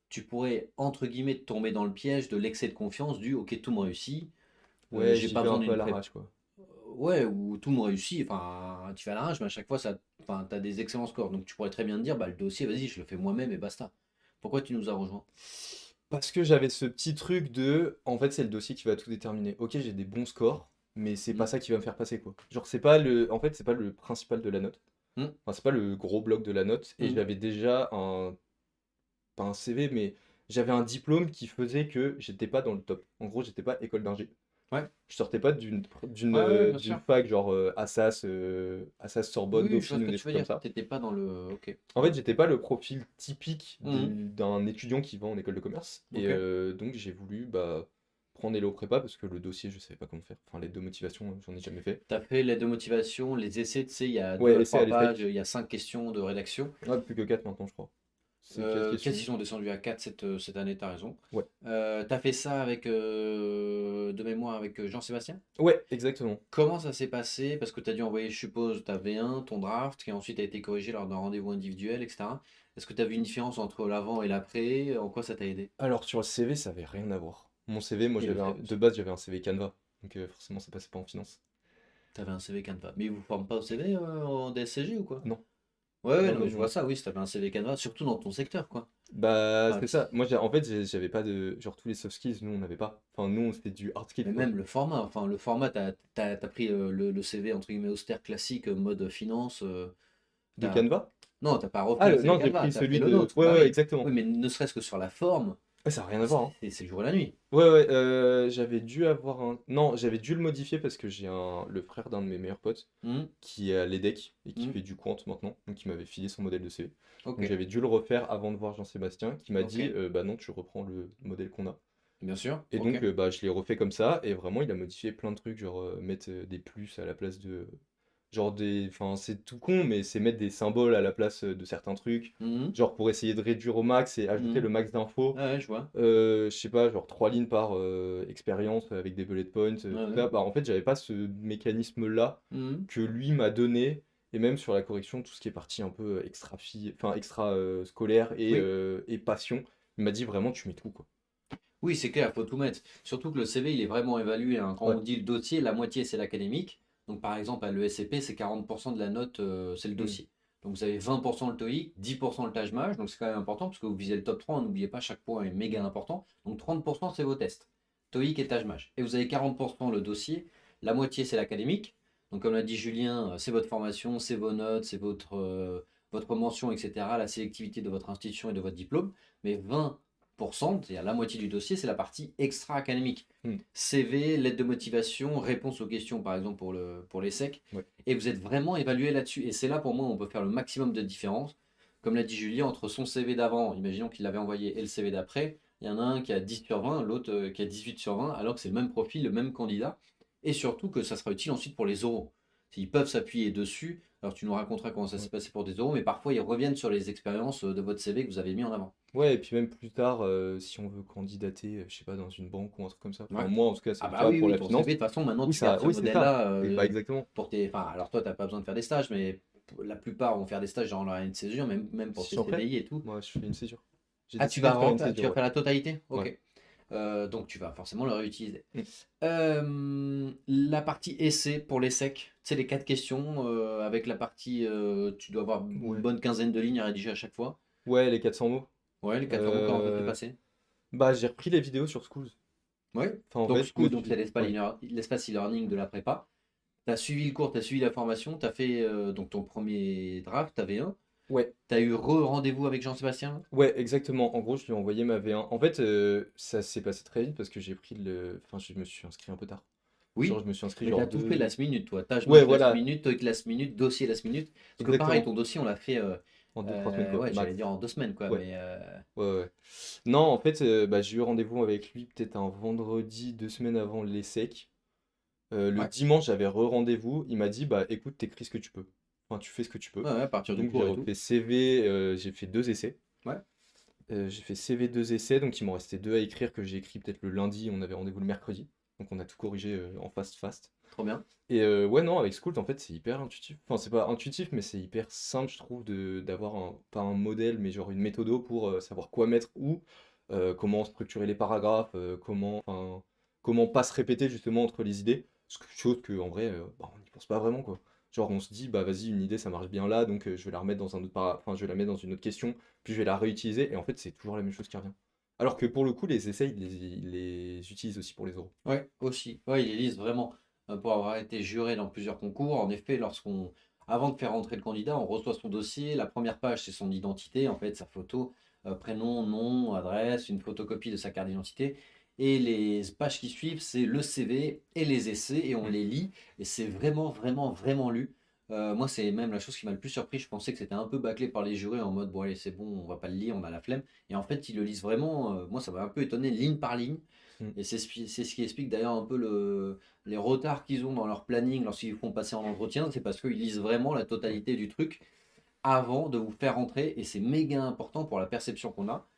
Tu pourrais, entre guillemets, tomber dans le piège de l'excès de confiance du, ok, tout me réussit, Ouais, j'ai j'y pas vais un besoin peu à d'une prépa. l'arrache, quoi. Ouais, ou tout me réussit, enfin, tu fais à l'arrache, mais à chaque fois, enfin, tu as des excellents scores. Donc tu pourrais très bien te dire, bah, le dossier, vas-y, je le fais moi-même et basta. Pourquoi tu nous as rejoints? Parce que j'avais ce petit truc de. En fait, c'est le dossier qui va tout déterminer. Ok, j'ai des bons scores, mais c'est pas Hmm, ça qui va me faire passer, quoi. Genre, c'est pas le. En fait, c'est pas le principal de la note. hmm, Enfin, c'est pas le gros bloc de la note. Et hmm. j'avais déjà un. Pas un CV, mais j'avais un diplôme qui faisait que j'étais pas dans le top. En gros, j'étais pas école d'ingé. Ouais, Je sortais pas ouais, ouais, bien d'une sûr. fac genre Assas, Sorbonne, Oui, oui, je vois Dauphine ce ou que des tu trucs veux comme dire. ça. T'étais pas dans le. Ok. En Ouais. fait, j'étais pas le profil typique Hmm, d'un étudiant qui va en école de commerce. Et ok. donc, j'ai voulu bah, prendre Hello Prépa parce que le dossier, je savais pas comment faire. Enfin, les deux motivations, j'en ai jamais fait. T'as fait l'aide de motivation, les essais, tu sais, il y a deux Ouais, à essai à trois pages, l'ESSEC. il y a 5 questions de rédaction. Ouais, plus que 4 maintenant, je crois. C'est 4 Qu'est-ce questions. qu'ils sont descendus à 4 cette année, t'as raison. Ouais. T'as fait ça avec, de mémoire avec Jean-Sébastien? Ouais, exactement. Comment ça s'est passé? Parce que tu as dû envoyer, je suppose, ta V1, ton draft, qui ensuite a été corrigé lors d'un rendez-vous individuel, etc. Est-ce que tu as vu une différence entre l'avant et l'après? En quoi ça t'a aidé? Alors, sur le CV, ça avait rien à voir. Mon CV, moi, Et le CV de aussi. base, j'avais un CV Canva. Donc, forcément, ça passait pas en finance. Tu avais un CV Canva. Mais ils vous forment pas au CV en DSCG ou quoi? Non, Ouais, ouais, non, non, mais non, je non. vois ça, oui, si tu avais un CV Canva, surtout dans ton secteur, quoi. Bah, Enfin, c'est ça. Moi, en fait, j'avais pas de. Genre, tous les soft skills, nous, on n'avait pas. Enfin, nous, c'était du hard skill, mais quoi. même le format, t'as pris le CV entre guillemets austère classique, mode finance. De T'as- Canva? Non, t'as pas repris Ah, le CV non, j'ai Canva, pris t'as pris celui le de. nôtre. Ouais, Bah ouais, oui. exactement. Oui, mais ne serait-ce que sur la forme, Ouais, ça a rien à voir, hein. c'est le jour et la nuit. Ouais, ouais, j'avais dû avoir un. Non, j'avais dû le modifier parce que j'ai le frère d'un de mes meilleurs potes Hmm, qui est à l'EDEC et qui hmm, fait du quant maintenant, donc il m'avait filé son modèle de CV. ok, Donc j'avais dû le refaire avant de voir Jean-Sébastien qui m'a ok, dit bah non, tu reprends le modèle qu'on a. bien sûr, Et ok. donc bah je l'ai refait comme ça et vraiment il a modifié plein de trucs, genre mettre des plus à la place de. Genre des. Enfin, c'est tout con, mais c'est mettre des symboles à la place de certains trucs. Hmm, Genre pour essayer de réduire au max et ajouter hmm. le max d'infos. Ah ouais, je vois. Je sais pas, genre 3 lignes par expérience avec des bullet points, Ouais, tout ouais. ça. Bah, en fait, j'avais pas ce mécanisme-là Hmm. que lui m'a donné. Et même sur la correction, tout ce qui est parti un peu enfin extra scolaire Oui, et passion, il m'a dit vraiment, tu mets tout, quoi. oui, c'est clair, faut tout mettre. Surtout que le CV, il est vraiment évalué, hein. Quand Ouais. on dit le dossier, la moitié, c'est l'académique. Donc, par exemple, à l'ESCP, c'est 40% de la note, c'est le Mm. dossier. Donc, vous avez 20% le TOEIC, 10% le TAJMAJ. Donc, c'est quand même important parce que vous visez le top 3. N'oubliez pas, chaque point est méga important. Donc, 30%, c'est vos tests. TOEIC et TAJMAJ. Et vous avez 40% le dossier. La moitié, c'est l'académique. Donc, comme l'a dit Julien, c'est votre formation, c'est vos notes, c'est votre mention, etc. La sélectivité de votre institution et de votre diplôme. Mais 20%, c'est-à-dire la moitié du dossier, c'est la partie extra-académique. Mm. CV, lettre de motivation, réponse aux questions, par exemple pour les SEC. Ouais. Et vous êtes vraiment évalué là-dessus. Et c'est là, pour moi, où on peut faire le maximum de différence. Comme l'a dit Julien, entre son CV d'avant, imaginons qu'il l'avait envoyé, et le CV d'après, il y en a un qui a 10 sur 20, l'autre qui a 18 sur 20, alors que c'est le même profil, le même candidat. Et surtout que ça sera utile ensuite pour les oraux. Ils peuvent s'appuyer dessus. Alors tu nous raconteras comment ça s'est Ouais. passé pour des oraux, mais parfois ils reviennent sur les expériences de votre CV que vous avez mis en avant. Ouais, et puis même plus tard, si on veut candidater, je sais pas, dans une banque ou un truc comme ça. Ouais. Enfin, moi, en tout cas, c'est Ah le bah cas oui, pour oui, la ton CV, finance. de toute façon, maintenant Oui, tu gardes ça, ce oui, c'est ça. modèle-là Bah, exactement. pour tes. Enfin, alors toi, t'as pas besoin de faire des stages, mais la plupart vont faire des stages dans leur année de césure, même pour Si tes j'en fais, CDI et tout. moi je fais une césure. J'ai Ah, tu décidé vas de faire une tu césure, vas ouais. faire la totalité? Ouais. Ok. Donc tu vas forcément le réutiliser. Mm. La partie essai pour les secs, tu sais, les 4 questions avec la partie, tu dois avoir une Ouais. bonne quinzaine de lignes à rédiger à chaque fois. Ouais, les 400 mots. Ouais, les 400 mots, comment ça s'est Euh, passé? Bah, j'ai repris les vidéos sur Schools. Ouais. Enfin, en Donc, fait, je me Scoot, donc c'est suis. Ouais. l'espace e-learning de la prépa. Tu as suivi le cours, tu as suivi la formation, tu as fait donc ton premier draft, tu avais un. Ouais, Tu as eu rendez-vous avec Jean-Sébastien? ouais, exactement. En gros, je lui ai envoyé ma V1. En fait, ça s'est passé très vite parce que j'ai pris le. Enfin, je me suis inscrit un peu tard. Genre, Oui, je me suis inscrit mais tu genre as tout fait deux. last minute, toi. Tâche Ouais, blanche last voilà, minute, TOEIC last minute, dossier last minute. Parce que pareil, exactement. ton dossier, on l'a fait, En 2, 3 semaines, quoi, ouais, j'allais max. dire en 2 semaines, quoi. Ouais, Mais ouais, ouais. Non, en fait, bah, j'ai eu rendez-vous avec lui peut-être un vendredi, 2 semaines avant l'ESSEC. Le ouais, dimanche, j'avais re-rendez-vous. Il m'a dit, bah écoute, t'écris ce que tu peux. Enfin, tu fais ce que tu peux. ouais, à partir du Donc, j'ai cours et tout. refait CV, j'ai fait 2 essais. Ouais, J'ai fait CV 2 essais, donc il m'en restait 2 à écrire que j'ai écrit peut-être le lundi. On avait rendez-vous le mercredi. Donc, on a tout corrigé en fast. trop bien. Et ouais, non, avec School, en fait, c'est hyper intuitif. Enfin, c'est pas intuitif, mais c'est hyper simple, je trouve, d'avoir pas un modèle, mais genre une méthode pour savoir quoi mettre où, comment structurer les paragraphes, comment pas se répéter justement entre les idées. Chose que, en vrai, bah, on n'y pense pas vraiment, quoi. Genre, on se dit, bah vas-y, une idée, ça marche bien là, donc je vais la remettre dans un autre enfin, je vais la mettre dans une autre question, puis je vais la réutiliser, et en fait, c'est toujours la même chose qui revient. Alors que pour le coup, les essais, ils les utilisent aussi pour les oraux. Ouais, aussi. Ouais, ils lisent vraiment pour avoir été juré dans plusieurs concours. En effet, avant de faire rentrer le candidat, on reçoit son dossier. La première page, c'est son identité, en fait, sa photo, prénom, nom, adresse, une photocopie de sa carte d'identité. Et les pages qui suivent, c'est le CV et les essais, et on Mm. les lit. Et c'est vraiment, vraiment, vraiment lu. Moi, c'est même la chose qui m'a le plus surpris. Je pensais que c'était un peu bâclé par les jurés en mode, bon, allez, c'est bon, on va pas le lire, on a la flemme. Et en fait, ils le lisent vraiment. Moi, ça m'a un peu étonné, ligne par ligne. Mm. Et c'est ce qui explique d'ailleurs un peu les retards qu'ils ont dans leur planning lorsqu'ils font passer en entretien. C'est parce qu'ils lisent vraiment la totalité du truc avant de vous faire rentrer. Et c'est méga important pour la perception qu'on a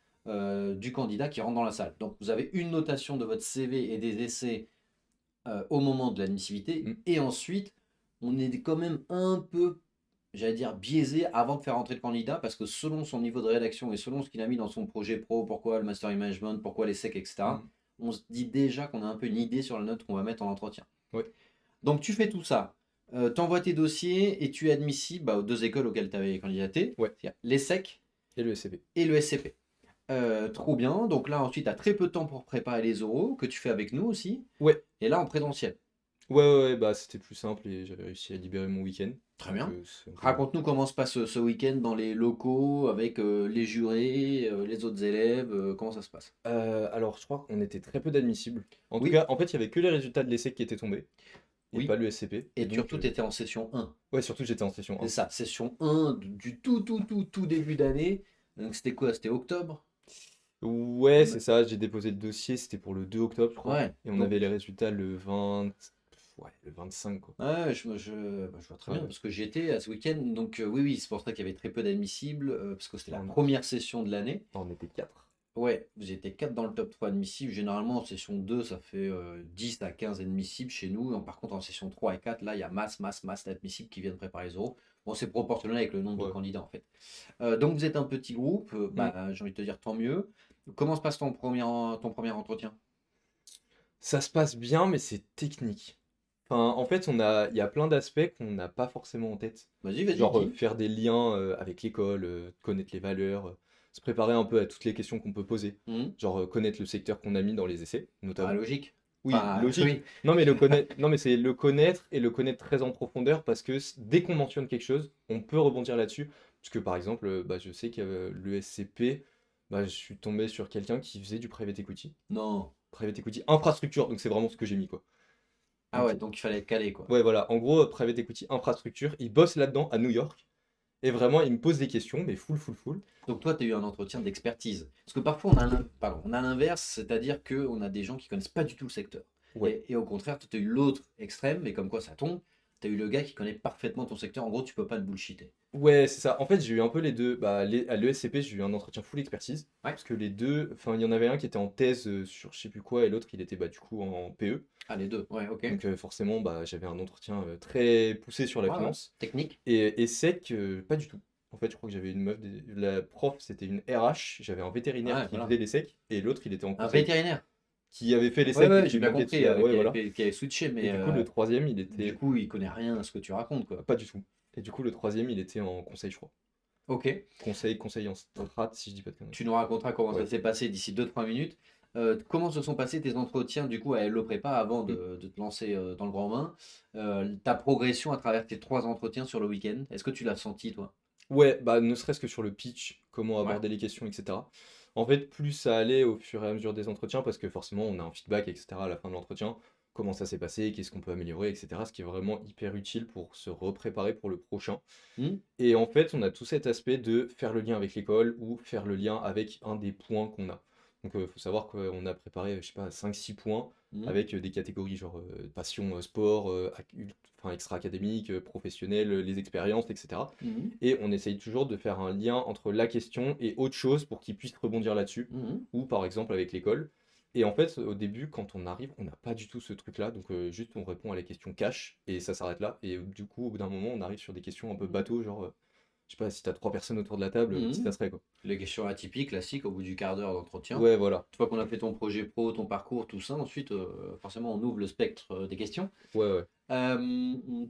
du candidat qui rentre dans la salle. Donc vous avez une notation de votre CV et des essais au moment de l'admissibilité. Mm. Et ensuite, on est quand même un peu, j'allais dire, biaisé avant de faire rentrer le candidat parce que selon son niveau de rédaction et selon ce qu'il a mis dans son projet pro, pourquoi le Master in Management, pourquoi les SEC, etc., Mm. on se dit déjà qu'on a un peu une idée sur la note qu'on va mettre en entretien. Ouais. Donc tu fais tout ça, tu envoies tes dossiers et tu es admissible aux 2 écoles auxquelles tu avais candidaté, Ouais. c'est-à-dire les SEC Et le SCP. et le SCP. Trop bien, donc là ensuite tu as très peu de temps pour préparer les oraux, que tu fais avec nous aussi, Ouais. et là en présentiel. Ouais, bah c'était plus simple et j'avais réussi à libérer mon week-end. Très Donc bien. c'est un peu mieux. Raconte-nous comment se passe ce week-end dans les locaux, avec les jurés, les autres élèves, comment ça se passe? Alors je crois qu'on était très peu d'admissibles. En tout Oui, cas, en fait, il y avait que les résultats de l'essai qui étaient tombés et pas oui, le SCP. Et et donc, surtout tu étais en session 1. ouais, surtout j'étais en session C'est 1. ça, session 1 du tout début d'année. Donc c'était quoi? C'était octobre? Ouais, Me- c'est ça, j'ai déposé le dossier, c'était pour le 2 octobre, je crois. Ouais, Et on donc avait les résultats le 20. Ouais, le 25, quoi. ouais, je vois très Ouais, bien, ouais. parce que j'y étais à ce week-end. Donc oui, c'est pour ça qu'il y avait très peu d'admissibles, parce que c'était la On, première session de l'année. on était 4. Ouais, vous étiez 4 dans le top 3 admissibles. Généralement, en session 2 ça fait 10 à 15 admissibles chez nous. Par contre, en session 3 et 4 là, il y a masse d'admissibles qui viennent préparer les oraux. Bon, c'est proportionnel avec le nombre de Ouais. candidats, en fait. Donc, vous êtes un petit groupe. Mm. J'ai envie de te dire tant mieux. Comment se passe ton premier entretien? Ça se passe bien, mais c'est technique. Enfin, en fait, il y a plein d'aspects qu'on n'a pas forcément en tête. Vas-y, Genre dis. faire des liens avec l'école, connaître les valeurs, se préparer un peu à toutes les questions qu'on peut poser. Mhm. Genre connaître le secteur qu'on a mis dans les essais, Ah, notamment. logique. Oui, Enfin, logique. oui. Non, mais le connaître, non, mais c'est le connaître et le connaître très en profondeur parce que dès qu'on mentionne quelque chose, on peut rebondir là-dessus. Parce que par exemple, bah, je sais que le SCP, bah, je suis tombé sur quelqu'un qui faisait du private equity. Non. Private equity infrastructure, donc c'est vraiment ce que j'ai mis, quoi. Ah ouais, Donc, donc il fallait être calé, quoi. ouais, voilà. En gros, private equity infrastructure, il bosse là-dedans à New York. Et vraiment, il me pose des questions, mais full. Donc toi, tu as eu un entretien d'expertise. Parce que parfois, on a l'inverse, c'est-à-dire qu'on a des gens qui connaissent pas du tout le secteur. Ouais. Et au contraire, tu as eu l'autre extrême, mais comme quoi ça tombe, tu as eu le gars qui connaît parfaitement ton secteur. En gros, tu peux pas le bullshiter. Ouais, c'est ça. En fait, j'ai eu un peu les deux. Bah, à l'ESCP, j'ai eu un entretien full expertise. Ouais. Parce que les deux, enfin, il y en avait un qui était en thèse sur je sais plus quoi, et l'autre, il était bah, du coup en PE. Ah, les deux, ouais, ok. Donc forcément, bah, j'avais un entretien très poussé sur la Ouais, ouais. finance. Technique. Et sec, pas du tout. En fait, je crois que j'avais une meuf, la prof, c'était une RH, j'avais un vétérinaire Ouais, qui voilà. faisait les secs, et l'autre, il était en Un conseil, vétérinaire. qui avait fait les Ouais, secs et ouais, qui j'ai bien manquait de compris, celui-là. Ouais, qui avait, voilà. qui avait switché, Et mais du coup, le troisième, il du était. coup, il connaît rien à ce que tu racontes, quoi. Pas du tout. Et du coup, le troisième, il était en conseil, je crois. Ok. Conseil en strat, si je dis pas de conneries. Tu nous raconteras comment ça Ouais. s'est passé d'ici 2-3 minutes. Comment se sont passés tes entretiens du coup à Hello Prépa avant Mm. de te lancer dans le grand bain? Ta progression à travers tes 3 entretiens sur le week-end, est-ce que tu l'as senti toi? Ouais, bah, ne serait-ce que sur le pitch, comment Ouais. aborder les questions, etc. En fait, plus ça allait au fur et à mesure des entretiens, parce que forcément, on a un feedback, etc. à la fin de l'entretien, comment ça s'est passé, qu'est-ce qu'on peut améliorer, etc. Ce qui est vraiment hyper utile pour se repréparer pour le prochain. Hmm. Et en fait, on a tout cet aspect de faire le lien avec l'école ou faire le lien avec un des points qu'on a. Donc, il faut savoir qu'on a préparé, je sais pas, 5-6 points Hmm. avec des catégories genre passion, sport, enfin, extra-académique, professionnel, les expériences, etc. Hmm. Et on essaye toujours de faire un lien entre la question et autre chose pour qu'ils puissent rebondir là-dessus, Hmm. ou par exemple avec l'école. Et en fait, au début, quand on arrive, on n'a pas du tout ce truc-là, donc juste on répond à la question cash et ça s'arrête là. Et du coup, au bout d'un moment, on arrive sur des questions un peu bateau, genre, je sais pas, si t'as 3 personnes autour de la table, qui Hmm. ça serait quoi. Les questions atypiques, classiques, au bout du quart d'heure d'entretien. Ouais, voilà. Une fois qu'on a fait ton projet pro, ton parcours, tout ça, ensuite, forcément, on ouvre le spectre des questions. Ouais, ouais.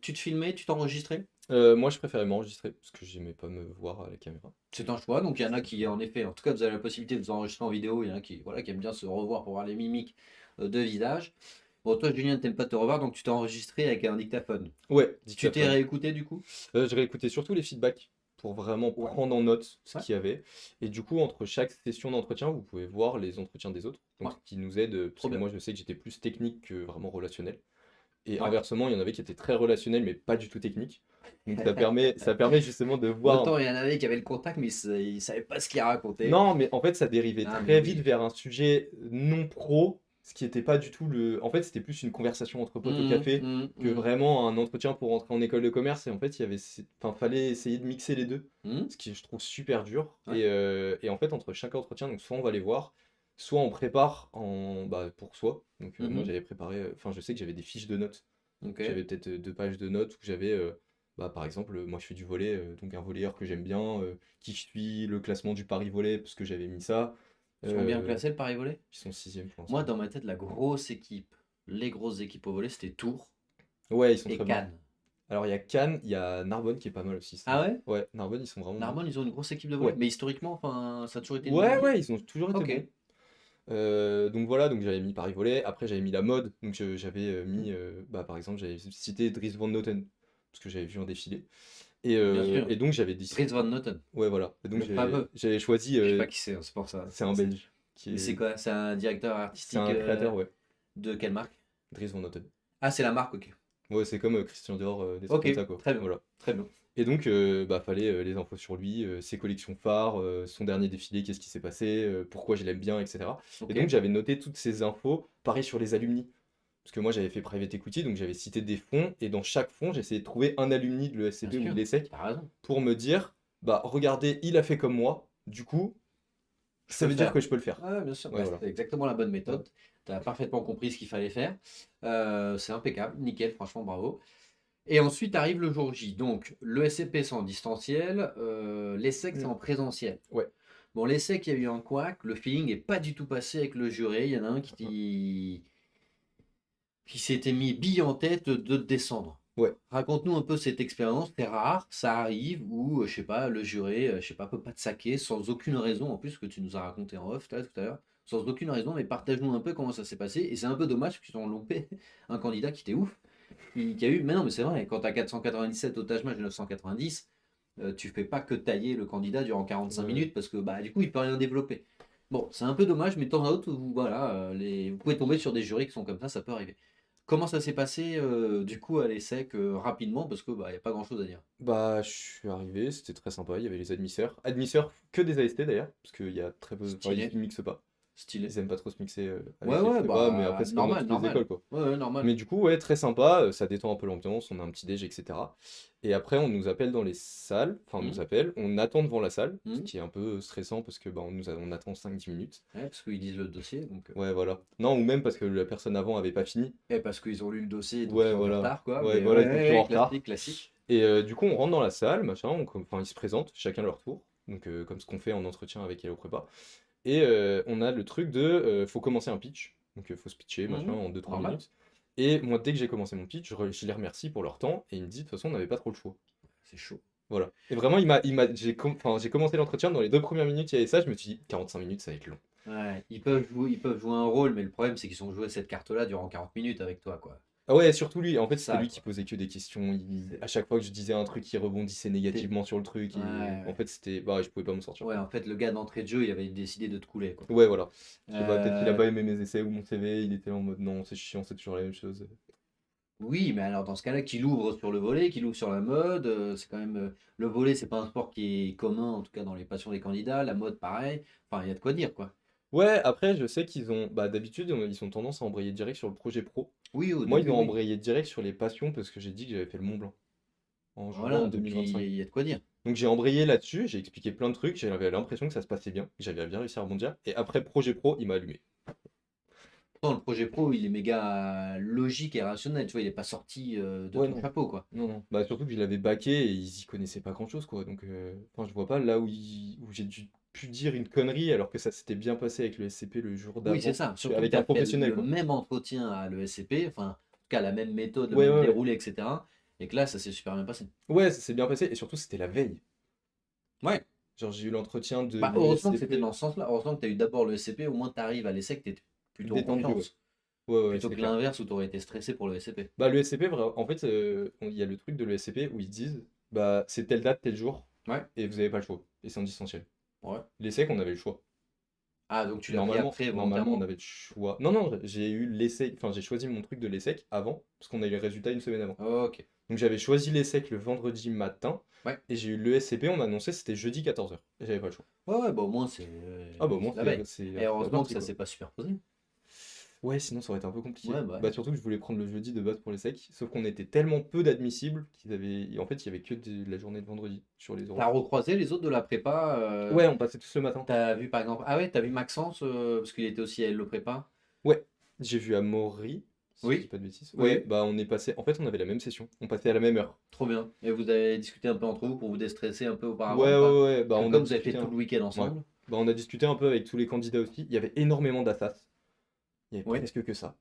Tu te filmais, tu t'enregistrais? Moi, je préférais m'enregistrer parce que j'aimais pas me voir à la caméra. C'est un choix, donc il y en a C'était qui, différent. en effet, en tout cas, vous avez la possibilité de vous enregistrer en vidéo. Il y en a qui, voilà, qui aiment bien se revoir pour voir les mimiques de visage. Bon, toi, Julien, t'aimes pas te revoir, donc tu t'es enregistré avec un dictaphone. Ouais, Tu t'es dictaphone. réécouté du coup? Je réécoutais surtout les feedbacks pour vraiment Ouais. prendre en note ce Ouais. qu'il y avait. Et du coup, entre chaque session d'entretien, vous pouvez voir les entretiens des autres. Ouais. Donc, ce qui nous aide, parce Trop que bien. moi, je sais que j'étais plus technique que vraiment relationnel. Et Ouais. inversement, il y en avait qui étaient très relationnels, mais pas du tout techniques. Donc, ça permet justement de voir. Autant il y en avait qui avaient le contact, mais ils savaient pas ce qu'ils racontaient. Non, mais en fait, ça dérivait Ah, mais très vite oui. vers un sujet non pro, ce qui n'était pas du tout le. En fait, c'était plus une conversation entre potes au Hum, café hum, que hum, vraiment un entretien pour rentrer en école de commerce. Et en fait, il y avait. Enfin, fallait essayer de mixer les deux, hum. ce qui je trouve super dur. Ouais. Et en fait, entre chaque entretien, donc soit on va les voir, soit on prépare bah, pour soi. Donc, moi, Mhm. j'avais préparé. Enfin, je sais que j'avais des fiches de notes. Ok. J'avais peut-être 2 pages de notes où j'avais. Bah, par exemple, moi je fais du volley, donc un volleyeur que j'aime bien, qui je suis, le classement du Paris Volley, parce que j'avais mis ça. Ils sont bien Euh, classés le Paris Volley? Ils sont sixième pour Moi, l'instant. dans ma tête, la grosse équipe, les grosses équipes au volley, c'était Tours Ouais, ils sont et très bons. Cannes. Alors il y a Cannes, il y a Narbonne qui est pas mal aussi, c'est Ah vrai. ouais? Ouais, Narbonne, ils sont vraiment bons. Narbonne, ils ont une grosse équipe de volley. Ouais. Mais historiquement, enfin, ça a toujours été une bonne Ouais, équipe. ouais, ils ont toujours été Ok. bons. Donc voilà, donc j'avais mis Paris Volley, après j'avais mis la mode, donc j'avais Mhm. mis, bah, par exemple, j'avais cité Dries Van Noten, parce que j'avais vu en défilé. Bien sûr. Et donc j'avais dit. Dries Van Noten, Ouais, voilà. Et donc le j'avais fameux. j'avais choisi, Je sais pas qui c'est, hein, c'est pour ça. c'est un Belge, qui Mais c'est est. quoi? C'est un directeur C'est artistique un créateur, ouais. de quelle marque? Dries Van Noten. Ah, c'est la marque, ok. Ouais, c'est comme Christian Dior, des trucs Ok, comme ça, quoi. très bien. Voilà. Très bien. Et donc, bah, fallait les infos sur lui, ses collections phares, son dernier défilé, qu'est-ce qui s'est passé, pourquoi je l'aime bien, etc. Et Ok. donc, j'avais noté toutes ces infos, pareil sur les alumni. Parce que moi, j'avais fait private equity, donc j'avais cité des fonds, et dans chaque fonds, j'essayais de trouver un alumni de Bien l'ESCP ou de sûr. l'ESSEC T'as raison. pour me dire, bah, regardez, il a fait comme moi, du coup, Je peux ça le veut dire faire. que je peux le faire. Ouais, bien sûr. Ouais, Bah, voilà. c'est exactement la bonne Ouais. méthode. Tu as parfaitement compris ce qu'il fallait faire. C'est impeccable. Nickel, franchement, bravo. Et ensuite arrive le jour J. Donc, le SCP, c'est en distanciel. L'ESSEC, c'est Mm. en présentiel. Ouais. Bon, l'ESSEC, il y a eu un couac. Le feeling n'est pas du tout passé avec le juré. Il y en a un qui s'était mis bille en tête de descendre. Ouais. Raconte-nous un peu cette expérience. C'est rare, ça arrive, où, je sais pas, le juré, je sais pas, peut pas te saquer sans aucune raison, en plus, que tu nous as raconté en off, là, tout à l'heure, sans aucune raison, mais partage-nous un peu comment ça s'est passé. Et c'est un peu dommage qu'ils ont loupé un candidat qui était ouf, qui a eu. Mais non, mais c'est vrai, quand tu as 497 au Taj Mahal de 990, tu fais pas que tailler le candidat durant 45 Ouais. minutes parce que bah, du coup, il peut rien développer. Bon, c'est un peu dommage, mais de temps en temps, voilà, vous pouvez tomber sur des jurys qui sont comme ça peut arriver. Comment ça s'est passé du coup à l'ESSEC rapidement parce que bah, y a pas grand-chose à dire. Bah, je suis arrivé, c'était très sympa, il y avait les admisseurs. Admisseurs que des AST d'ailleurs, parce qu'il y a très peu. Enfin, Stylé. ils mixent pas. Stylé. Ils aiment pas trop se mixer Ouais, avec les ouais, prépas, mais après, bah, c'est comme dans normal, toutes les normal. écoles, quoi. Ouais, ouais, normal. Mais du coup, ouais, très sympa, ça détend un peu l'ambiance, on a un petit déj, etc. Et après, on nous appelle dans les salles, enfin, on nous Mhm, appelle, on attend devant la salle, ce mhm. qui est un peu stressant parce que bah, on attend 5-10 minutes. Ouais, parce qu'ils disent le dossier, donc. Ouais, voilà. Non, ou même parce que la personne avant avait pas fini. Et parce qu'ils ont lu le dossier, donc Ouais, ils ont du voilà. retard, quoi. Ouais, Mais voilà, ouais, ils sont ouais, toujours en ouais, retard. classique, classique. Et du coup, on rentre dans la salle, machin, enfin, ils se présentent, chacun leur tour. Donc, comme ce qu'on fait en entretien avec Hello Prépa. Et on a le truc de, faut commencer un pitch. Donc, faut se pitcher, machin, Mhm, en 2-3 normal. minutes. Et moi, dès que j'ai commencé mon pitch, je les remercie pour leur temps. Et il me dit, de toute façon, on n'avait pas trop le choix. C'est chaud. Voilà. Et vraiment, enfin, j'ai commencé l'entretien, dans les 2 premières minutes, il y avait ça, je me suis dit, 45 minutes, ça va être long. Ouais, ils peuvent jouer un rôle, mais le problème, c'est qu'ils ont joué cette carte-là durant 40 minutes avec toi, quoi. Ah ouais, surtout lui, en fait, C'est c'était ça, lui qui quoi. posait que des questions. C'est- À chaque fois que je disais un truc, il rebondissait t'es- négativement sur le truc. Ouais, Et en ouais. fait, c'était. Bah, je pouvais pas m'en sortir, Ouais, quoi. en fait, le gars d'entrée de jeu, il avait décidé de te couler, quoi. Ouais, voilà. Je sais pas, peut-être qu'il a Euh, pas aimé mes essais ou mon CV, il était en mode non, c'est chiant, c'est toujours la même chose. oui, mais alors dans ce cas-là, qu'il ouvre sur le volley, qu'il ouvre sur la mode, c'est quand même. Le volley, c'est pas un sport qui est commun, en tout cas dans les passions des candidats. La mode, pareil. Enfin, il y a de quoi dire, quoi. Ouais, après, je sais qu'ils ont. Bah, d'habitude, ils ont tendance à embrayer direct sur le projet pro. Oui, au Moi, ils début, ont oui. embrayé direct sur les passions parce que j'ai dit que j'avais fait le Mont Blanc en juin Voilà, donc il 2025. y a de quoi dire. Donc j'ai embrayé là-dessus, j'ai expliqué plein de trucs, j'avais l'impression que ça se passait bien, que j'avais bien réussi à rebondir. Et après projet pro, il m'a allumé. Pourtant, le projet pro, il est méga logique et rationnel, tu vois, il est pas sorti de Ouais, ton non. chapeau, quoi. Non, non. Bah surtout que je l'avais baqué et ils y connaissaient pas grand-chose, quoi. Donc, enfin, je vois pas là où, où j'ai pu dire une connerie alors que ça s'était bien passé avec le SCP le jour Oui, c'est d'avant, ça. Surtout que avec tu un as fait professionnel, le quoi. même entretien à l'ESCP, enfin, en tout cas, la même méthode, le Ouais, même ouais, ouais. déroulé, etc. Et que là, ça s'est super bien passé. Ouais, ça s'est bien passé et surtout c'était la veille. Ouais. Genre j'ai eu l'entretien de Bah, heureusement que c'était l'ESCP dans ce sens-là. Heureusement que tu as eu d'abord le SCP, au moins tu arrives à l'ESSEC, tu es plutôt en détendu, ouais. confiance. Ouais, ouais, Plutôt c'est que clair. l'inverse où tu aurais été stressé pour le SCP. Bah le SCP, en fait, il y a le truc de l'ESCP où ils disent, bah c'est telle date, tel jour, Ouais. et vous avez pas le choix. Et c'est en distanciel. Ouais. L'ESSEC, on avait le choix. Ah, donc tu l'as pris Normalement, après, normalement, on volontairement. avait le choix. Non, non, j'ai eu l'ESSEC, enfin j'ai choisi mon truc de l'ESSEC avant, parce qu'on a eu les résultats une semaine avant. Ok. Donc j'avais choisi l'ESSEC le vendredi matin, Ouais. et j'ai eu l'ESCP, on m'a annoncé c'était jeudi 14h. Et j'avais pas le choix. Ouais, ouais, bah au moins c'est Ah bah au moins la veille. c'est Et la heureusement que partie, ça quoi. s'est pas superposé. Ouais, sinon ça aurait été un peu compliqué. Ouais, bah Bah ouais. surtout que je voulais prendre le jeudi de base pour l'ESSEC, sauf qu'on était tellement peu d'admissibles qu'ils avaient. En fait, il y avait que de la journée de vendredi sur les T'as oraux. recroisé les autres de la prépa. Ouais, on passait tous le matin. T'as vu par exemple. Ah ouais, t'as vu Maxence, parce qu'il était aussi à Hello Prépa. Ouais, j'ai vu Amaury, si je dis Oui, pas de bêtises. Ouais, oui, bah on est passé. En fait, on avait la même session. On passait à la même heure. trop bien. Et vous avez discuté un peu entre vous pour vous déstresser un peu auparavant Ouais, ou ouais, pas? ouais. Bah Parce que on a comme vous avez fait discuté tout le un. week-end Ouais. ensemble. Bah on a discuté un peu avec tous les candidats aussi. Il y avait énormément d'assas. Il y avait Oui, presque que ça.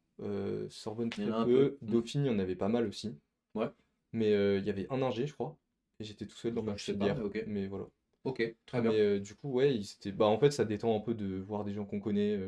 Sorbonne il y très en a un peu. peu. Dauphine, il y en avait pas mal aussi. Ouais, Mais il y avait un ingé, je crois. Et j'étais tout seul dans ma je sais pas, mais filière. ok. Mais voilà. Ok, très bien. Mais du coup, ouais, bah, en fait, ça détend un peu de voir des gens qu'on connaît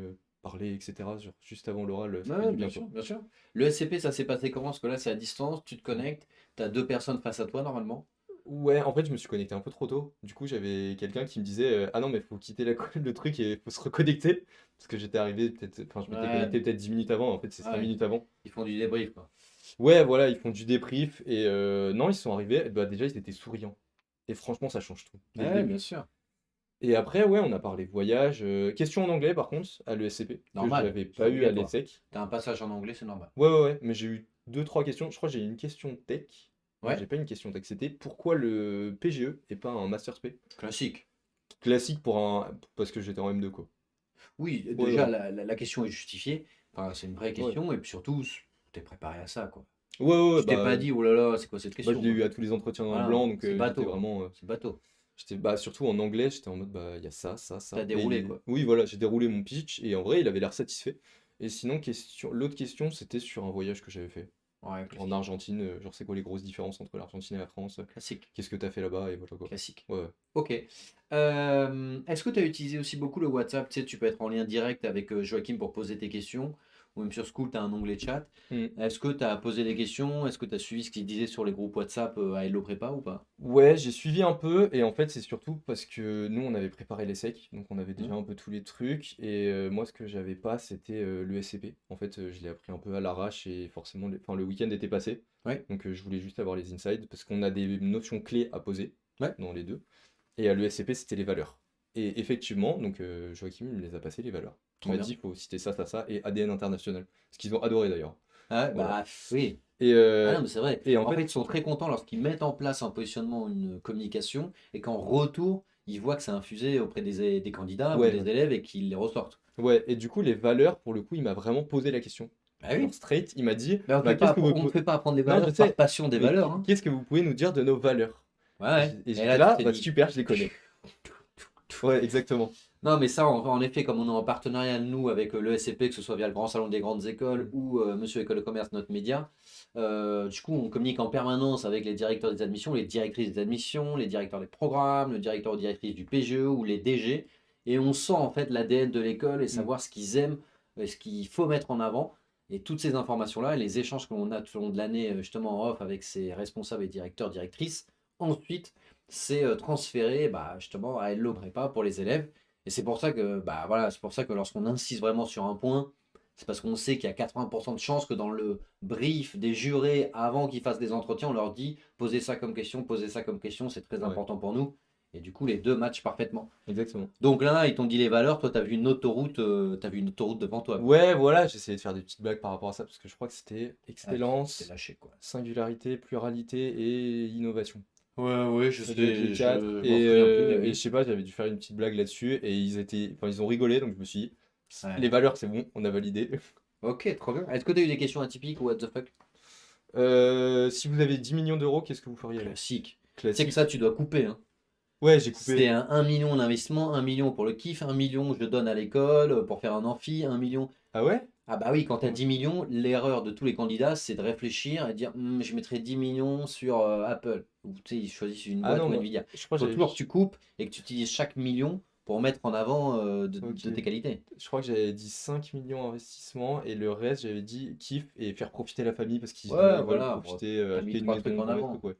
parler, etc. Genre, juste avant l'oral, ça fait Ouais, du bien bien, quoi. sûr, bien sûr. Le SCP, ça s'est passé comment? Parce que là, c'est à distance, tu te connectes, t'as deux personnes face à toi normalement. Ouais, en fait, je me suis connecté un peu trop tôt. Du coup, j'avais quelqu'un qui me disait ah non, mais faut quitter le truc et faut se reconnecter. Parce que j'étais arrivé peut-être. Enfin, je m'étais Ouais, connecté peut-être 10 minutes avant. En fait, c'est 5 ouais. minutes avant. Ils font du débrief, quoi. Ouais, voilà, ils font du débrief. Et non, ils sont arrivés. Bah, déjà, ils étaient souriants. Et franchement, ça change tout, dès le Ouais, bien début. sûr. Et après, ouais, on a parlé voyage. Question en anglais, par contre, à l'ESCP, que Normal, j'avais c'est pas eu à obligatoire. l'ESSEC. T'as un passage en anglais, c'est normal. Ouais, ouais, ouais, mais j'ai eu deux, trois questions. Je crois que j'ai eu une question tech. Non, Ouais, j'ai pas une question tech. C'était pourquoi le PGE et pas un Master Sp? classique. Classique pour un. Parce que j'étais en M2, quoi. Oui, Ouais, déjà, voilà. la question est justifiée. Enfin, c'est une vraie Ouais. question. Et puis surtout, t'es préparé à ça, quoi. Ouais, ouais, ouais, Tu t'es pas dit, oh là là, c'est quoi cette bah, je question, l'ai quoi. eu à tous les entretiens dans le Voilà, blanc, donc c'est j'étais bateau. vraiment. C'est bateau. Bah, surtout en anglais, j'étais en mode, bah, il y a ça, ça, T'as ça. déroulé, quoi. Oui, voilà, j'ai déroulé mon pitch et en vrai, il avait l'air satisfait. Et sinon, l'autre question, c'était sur un voyage que j'avais fait Ouais, en classique. Argentine. Genre, c'est quoi les grosses différences entre l'Argentine et la France? Classique. Qu'est-ce que t'as fait là-bas? Et voilà, quoi. Classique. Ouais, ouais. Ok. Est-ce que tu as utilisé aussi beaucoup le WhatsApp? Tu sais, tu peux être en lien direct avec Joachim pour poser tes questions. Ou même sur School, tu as un onglet chat. Hmm. Est-ce que tu as posé des questions? Est-ce que tu as suivi ce qu'il disait sur les groupes WhatsApp à Hello Prépa ou pas? Ouais, j'ai suivi un peu, et en fait, c'est surtout parce que nous, on avait préparé les secs, donc on avait Hmm. déjà un peu tous les trucs, et moi, ce que j'avais pas, c'était le SCP. En fait, je l'ai appris un peu à l'arrache, et forcément, enfin, le week-end était passé, Ouais. donc je voulais juste avoir les insides, parce qu'on a des notions clés à poser Ouais. dans les deux, et à l'ESCP, c'était les valeurs. Et effectivement, donc Joachim, il me les a passées, les valeurs. Il Trop m'a bien. dit, il faut citer ça, ça, ça, et ADN international. Ce qu'ils ont adoré d'ailleurs. Ah ouais, Voilà. bah oui. Et, Ah non, mais c'est vrai. et en En fait, fait, ils sont très contents lorsqu'ils mettent en place un positionnement, une communication, et qu'en retour, ils voient que c'est infusé auprès des candidats ou ouais, des ouais. élèves et qu'ils les ressortent. Ouais, et du coup, les valeurs, pour le coup, il m'a vraiment posé la question. Bah Genre oui. straight, il m'a dit, Mais bah, qu'est-ce que vous on ne pouvez... fait pas apprendre les Non, je valeurs par sais, passion des mais valeurs, hein. qu'est-ce que vous pouvez nous dire de nos valeurs? Ouais, ouais. Et Et j'étais là, tu là, t'es bah dit. super, je les connais. Ouais, exactement. Non, mais ça, en effet, comme on est en partenariat, nous, avec l'ESCP, que ce soit via le Grand Salon des Grandes Écoles Mm. ou Monsieur École de Commerce, notre média, du coup, on communique en permanence avec les directeurs des admissions, les directrices des admissions, les directeurs des programmes, le directeur ou directrice du PGE ou les DG, et on sent en fait l'ADN de l'école et Mm. savoir ce qu'ils aiment, ce qu'il faut mettre en avant. Et toutes ces informations-là, et les échanges que l'on a tout au long de l'année, justement en off avec ces responsables et directeurs, directrices, ensuite, c'est transféré bah, justement à Hello Prépa pour les élèves. Et c'est pour ça que, bah, voilà, c'est pour ça que lorsqu'on insiste vraiment sur un point, c'est parce qu'on sait qu'il y a 80% de chances que dans le brief des jurés, avant qu'ils fassent des entretiens, on leur dit posez ça comme question, posez ça comme question, c'est très Ouais, important pour nous. Et du coup, les deux matchent parfaitement. exactement. Donc là, ils t'ont dit les valeurs, toi, tu as vu une autoroute, t'as vu une autoroute devant toi, quoi. Ouais, voilà, j'ai essayé de faire des petites blagues par rapport à ça, parce que je crois que c'était Ah, tu t'es excellence, lâché, quoi. singularité, pluralité et innovation. Ouais, ouais, je Ça devait être les sais, quatre. je m'en souviens plus, mais Et je oui. sais pas, j'avais dû faire une petite blague là-dessus, et ils ont rigolé, donc je me suis dit, les Ouais. valeurs, c'est bon, on a validé. Ok, trop bien. Est-ce que tu as eu des questions atypiques ou what the fuck? Si vous avez 10 millions d'euros, qu'est-ce que vous feriez avec? Classique. Tu sais que ça, Classique. tu dois couper, hein. Ouais, j'ai C'est coupé. un 1 million d'investissement, 1 million pour le kiff, 1 million je le donne à l'école pour faire un amphi, 1 million. Ah ouais? Ah bah oui, quand tu as Comment 10 millions, l'erreur de tous les candidats, c'est de réfléchir et de dire je mettrai 10 millions sur Apple. Ou tu sais, ils choisissent une Ah boîte non, ou moi, Nvidia. je Il crois que faut j'avais... toujours que tu coupes et que tu utilises chaque million pour mettre en avant Ok. de tes qualités. Je crois que j'avais dit 5 millions investissement, et le reste, j'avais dit kiff et faire profiter la famille parce Ouais, ils veulent voilà. Bon, profiter, t'as mis acheter une trois trucs maison, en plein de trucs, avant. ouais.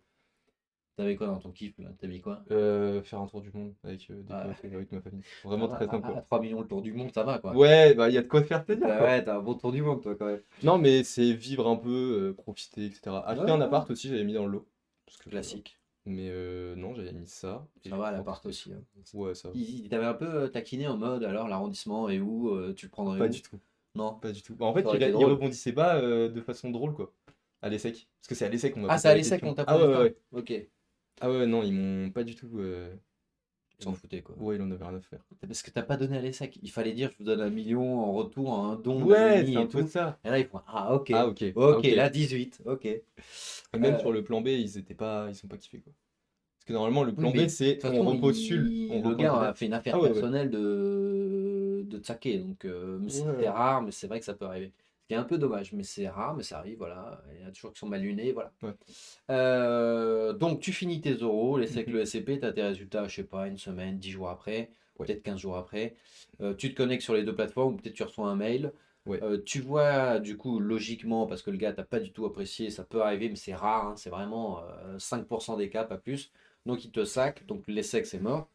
T'avais quoi dans ton kiff là? T'as mis quoi? Faire un tour du monde avec des Ouais, potes, avec ma famille. ça Vraiment va. très sympa. À 3 millions le tour du monde, ça va quoi. Ouais, bah il y a de quoi se faire plaisir, quoi. Ouais, t'as un bon tour du monde toi quand même. Non, mais c'est vivre un peu, profiter, etc. Acheter un Ouais, appart aussi, j'avais mis dans le lot. Parce que voilà. classique. Mais non, j'avais mis ça. Et Ça je va, crois que l'appart c'était aussi, tout. hein. Ouais, ça va. Il t'avait un peu taquiné en mode alors l'arrondissement est où? Tu le prendrais Pas où? du tout. Non, Pas du tout. Bah, en ça fait, aurait été il drôle. rebondissait pas de façon drôle, quoi. À l'ESSEC. Parce que c'est à l'ESSEC qu'on m'a Ah, posé c'est à la l'ESSEC qu'on question. t'a Ah posé ouais, ouais, ça? ouais. Ok, ils Ah ouais, non, ils m'ont pas du tout. s'en foutaient quoi. Ouais, il en avait rien à faire. Parce que t'as pas donné à l'ESSEC. Il fallait dire je vous donne 1 million en retour, un don d'un Ouais, c'est demi un et peu tout. ça. Et là ils font ah ok, Ah, ok. Ah, ok, ok. là 18, ok. Et même sur Euh, le plan B, ils sont pas kiffés, quoi. Parce que normalement, le oui, plan mais B, de c'est toute on façon, repostule, on le gars a recandidate. fait une affaire Ah ouais, ouais. personnelle de tsaké, donc mais Ouais, c'est ouais. rare, mais c'est vrai que ça peut arriver. Ce qui est un peu dommage, mais c'est rare, mais ça arrive, voilà. Il y a toujours qui sont mal lunés, voilà. Ouais. Donc tu finis tes oraux, les avec Mhm. le SCP, tu as tes résultats, je sais pas, une semaine, 10 jours après, Ouais. peut-être 15 jours après. Tu te connectes sur les deux plateformes, ou peut-être tu reçois un mail. Ouais. Tu vois, du coup, logiquement, parce que le gars t'a pas du tout apprécié, ça peut arriver, mais c'est rare, hein, c'est vraiment 5% des cas, pas plus. Donc il te sac, donc l'essai c'est mort,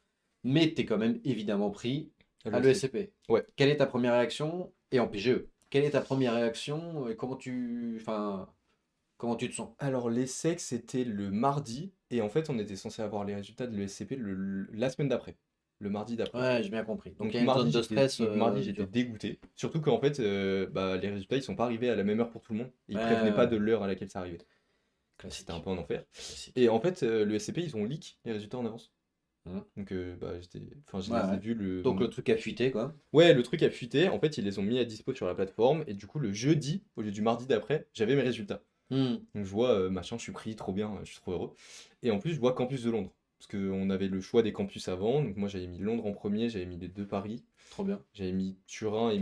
mais tu es quand même évidemment pris À à l'ESSEC. l'ESCP. Ouais. Quelle est ta première réaction? Et en PGE, quelle est ta première réaction et comment tu te sens? Alors, l'ESSEC, c'était le mardi, et en fait, on était censé avoir les résultats de l'ESCP la semaine d'après, le mardi d'après. Ouais, j'ai bien compris. Donc il Donc y a une mardi, zone de j'étais stress donc mardi, j'étais dure. dégoûté. Surtout qu'en fait, bah, les résultats, ils sont pas arrivés à la même heure pour tout le monde. Et ils Ouais, prévenaient pas ouais, de l'heure à laquelle ça arrivait. Donc c'était un classique. peu un enfer. Et Classique. en fait, le SCP, ils ont leak les résultats en avance. Mhm. Donc bah, enfin, je Ouais, les ai ouais. vus Donc le truc a fuité, quoi. Ouais, le truc a fuité. En fait, ils les ont mis à dispo sur la plateforme. Et du coup, le jeudi, au lieu du mardi d'après, j'avais mes résultats. Hmm. Donc je vois, machin, je suis pris, trop bien, je suis trop heureux. Et en plus, je vois campus de Londres. Parce qu'on avait le choix des campus avant. Donc moi, j'avais mis Londres en premier, j'avais mis les deux Paris. Trop bien. J'avais mis Turin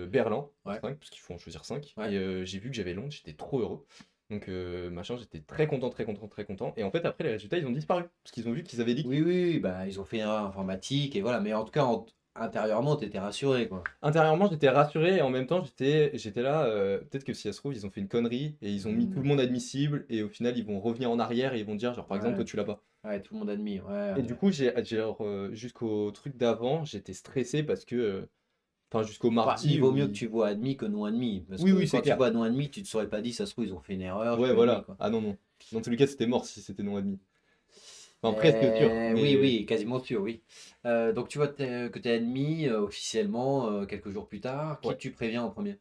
Berlin, Ouais, 5, parce qu'il faut en choisir 5. ouais. Et j'ai vu que j'avais Londres, j'étais trop heureux. Donc machin, j'étais très content, très content, très content. Et en fait, après, les résultats, ils ont disparu. Parce qu'ils ont vu qu'ils avaient leak. Oui, oui, oui, bah ils ont fait une erreur informatique et voilà. Mais en tout cas, intérieurement, t'étais rassuré, quoi. Intérieurement, j'étais rassuré, et en même temps, j'étais là. Peut-être que si ça se trouve, ils ont fait une connerie et ils ont mis tout Hmm. le monde admissible. Et au final, ils vont revenir en arrière et ils vont dire, genre, par exemple, Ouais, toi, tu l'as pas. ouais, tout le monde admire. Ouais, Et du ouais. coup, genre, jusqu'au truc d'avant, j'étais stressé parce que. Enfin, jusqu'au Bah, il mardi vaut mieux que où. tu vois admis que non admis. Parce Oui, que oui, c'est quand tu clair. vois non admis, tu te serais pas dit, ça se trouve, ils ont fait une erreur, je Ouais, suis admis, voilà. quoi. Ah non, non. Dans tous les cas, c'était mort si c'était non admis. Enfin, presque sûr, Oui, mais oui, quasiment sûr, oui. Donc tu vois que tu es admis officiellement quelques jours plus tard. Qui ouais. tu préviens en premier?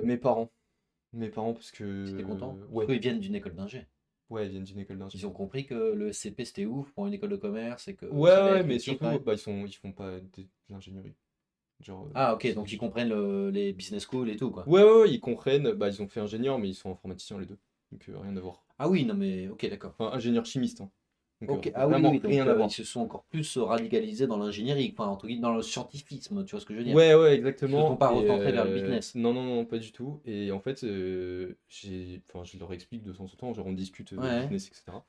Mes parents. Mes parents, parce Si t'es content? que, Parce ouais, qu'ils viennent d'une école d'ingé. ouais, ils viennent d'une école Ils ont d'ingénieur. compris que le CP c'était ouf pour une école de commerce et que Ouais, ça allait ouais, être mais utile quand surtout, même. bah, ils font pas de l'ingénierie. Genre, Ah, ok, donc ils comprennent les business schools et tout, quoi. ouais, ouais, ouais, ils comprennent. Bah, ils ont fait ingénieur, mais ils sont informaticiens les deux. Donc, rien à voir. Ah oui, non mais ok, d'accord. Enfin, ingénieur chimiste, hein. Donc, Ok, ah oui, vraiment oui, donc rien à ils voir. se sont encore plus radicalisés dans l'ingénierie, enfin, entre guillemets, dans le scientifisme, tu vois ce que je veux dire? Ouais, ouais, Ils se sont exactement. pas Et recentrés vers le business. non, non, non, pas du tout. Et en fait, enfin, je leur explique de temps en temps, genre on discute Ouais, business, etc.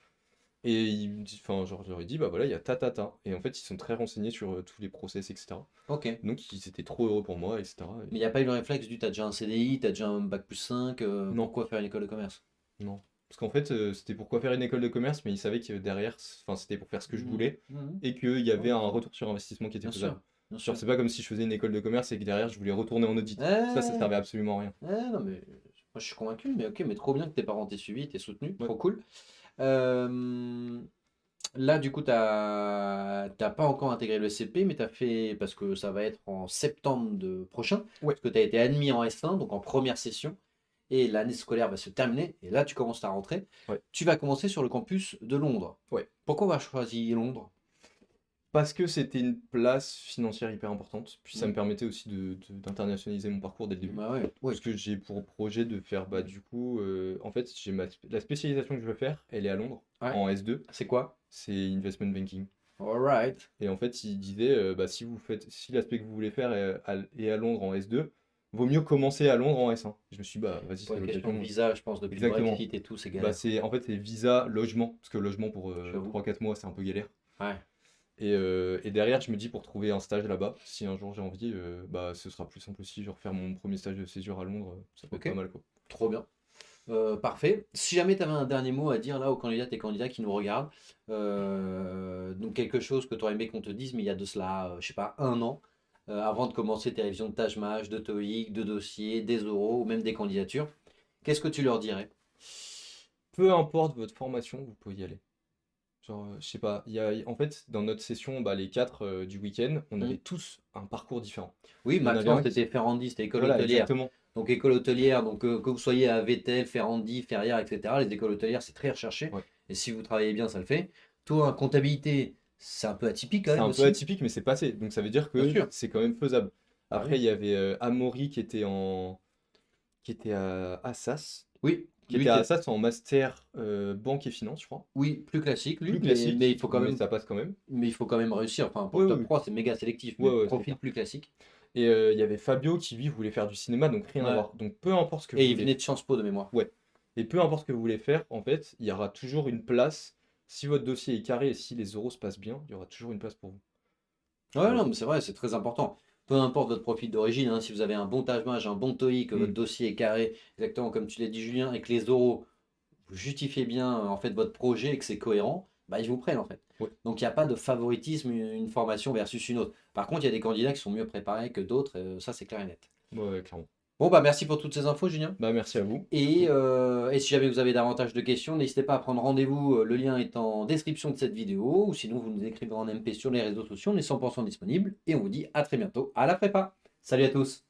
Et enfin, genre, je leur ai dit, bah voilà, il y a ta, ta, ta. Et en fait, ils sont très renseignés sur tous les process, etc. ok. Donc, ils étaient trop heureux pour moi, etc. Mais il n'y a pas eu le réflexe du t'as déjà un CDI, t'as déjà un bac plus 5, Non, pourquoi faire une école de commerce? non. Parce qu'en fait, c'était pourquoi faire une école de commerce, mais ils savaient que derrière, enfin, c'était pour faire ce que je Mhm, voulais mhm. et qu'il y avait Ok, un retour sur investissement qui était bien faisable. sûr, bien Genre, sûr. c'est pas comme si je faisais une école de commerce et que derrière, je voulais retourner en audit. Ça Ouais, servait absolument à rien. ouais, non, mais moi je suis convaincu, mais ok, mais trop bien que tes parents t'aient suivi, t'aient soutenu, Ouais, trop cool. Euh, Là, du coup, t'as pas encore intégré le CP, mais t'as fait, parce que ça va être en septembre prochain, ouais, parce que t'as été admis en S1, donc en première session, et l'année scolaire va se terminer, et là, tu commences ta rentrée. ouais, Tu vas commencer sur le campus de Londres. ouais. Pourquoi on va choisir Londres? Parce que c'était une place financière hyper importante, puis ça Hmm. me permettait aussi d'internationaliser mon parcours dès le début. Bah ouais, Parce oui. que j'ai pour projet de faire, bah du coup, en fait, la spécialisation que je veux faire, elle est à Londres, Ouais. en S2, C'est quoi? c'est Investment Banking. Alright. Et en fait, il disait, bah si l'aspect que vous voulez faire est à Londres en S2, vaut mieux commencer à Londres en S1. Je me suis dit, bah vas-y, Pour c'est une question de l'occasion. visa, je pense, depuis le Exactement. Brexit et tout, c'est Bah galère. en fait, c'est visa, logement, parce que logement pour J'avoue. 3-4 mois, c'est un peu galère. Ouais. Et derrière, je me dis pour trouver un stage là-bas, si un jour j'ai envie, bah ce sera plus simple aussi, genre faire mon premier stage de césure à Londres, ça peut être Ok. pas mal quoi. Trop bien. Parfait. Si jamais tu avais un dernier mot à dire là aux candidates et candidats qui nous regardent, donc quelque chose que tu aurais aimé qu'on te dise, mais il y a de cela, je sais pas, un an, avant de commencer tes révisions de tâches Maj, de TOEIC, de dossiers, des oraux ou même des candidatures, qu'est-ce que tu leur dirais? Peu importe votre formation, vous pouvez y aller. Genre, je sais pas, en fait, dans notre session, bah, les quatre du week-end, on Hmm. avait tous un parcours différent. Oui, Il y en avait Maxence, un qui... c'était Ferrandi, c'était école Voilà, hôtelière. exactement. Donc école hôtelière, donc que vous soyez à Vettel, Ferrandi, Ferrières, etc. Les écoles hôtelières, c'est très recherché. Ouais. Et si vous travaillez bien, ça le fait. Toi, comptabilité, c'est un peu atypique quand C'est même un peu aussi. atypique, mais c'est passé. Donc ça veut dire Bien que sûr. c'est quand même faisable. Bah Après, oui. il y avait Amaury qui était à Assas. Oui, Qui lui, était à Assas en master banque et finance, je crois. oui, plus classique, lui, Plus mais classique, il faut quand mais même, ça passe quand même. mais il faut quand même réussir. Enfin, pour Oui, le oui, top oui. 3 c'est méga sélectif, mais Ouais, ouais, c'est profil clair. plus classique. Et il y avait Fabio qui, lui, voulait faire du cinéma, donc rien à Ouais. voir. Donc peu importe ce que Et vous il voulez venait de Sciences Po de mémoire. Ouais. Et peu importe ce que vous voulez faire, en fait, il y aura toujours une place. Si votre dossier est carré et si les euros se passent bien, il y aura toujours une place pour vous. Ouais, Voilà. non, mais c'est vrai, c'est très important. Peu importe votre profil d'origine, hein, si vous avez un bon Tâche-Mage, un bon TOEIC, que votre Hmm. dossier est carré, exactement comme tu l'as dit, Julien, et que les euros, vous justifiez bien en fait votre projet et que c'est cohérent, bah, ils vous prennent en fait. Ouais. Donc il n'y a pas de favoritisme, une formation versus une autre. Par contre, il y a des candidats qui sont mieux préparés que d'autres, ça c'est clair et net. Ouais, ouais, clairement. Bon, bah merci pour toutes ces infos, Julien. Bah, merci à vous, Et, surtout. et si jamais vous avez davantage de questions, n'hésitez pas à prendre rendez-vous. Le lien est en description de cette vidéo. Ou sinon, vous nous écrivez en MP sur les réseaux sociaux. On est 100% disponible. Et on vous dit à très bientôt à la prépa. Salut à tous.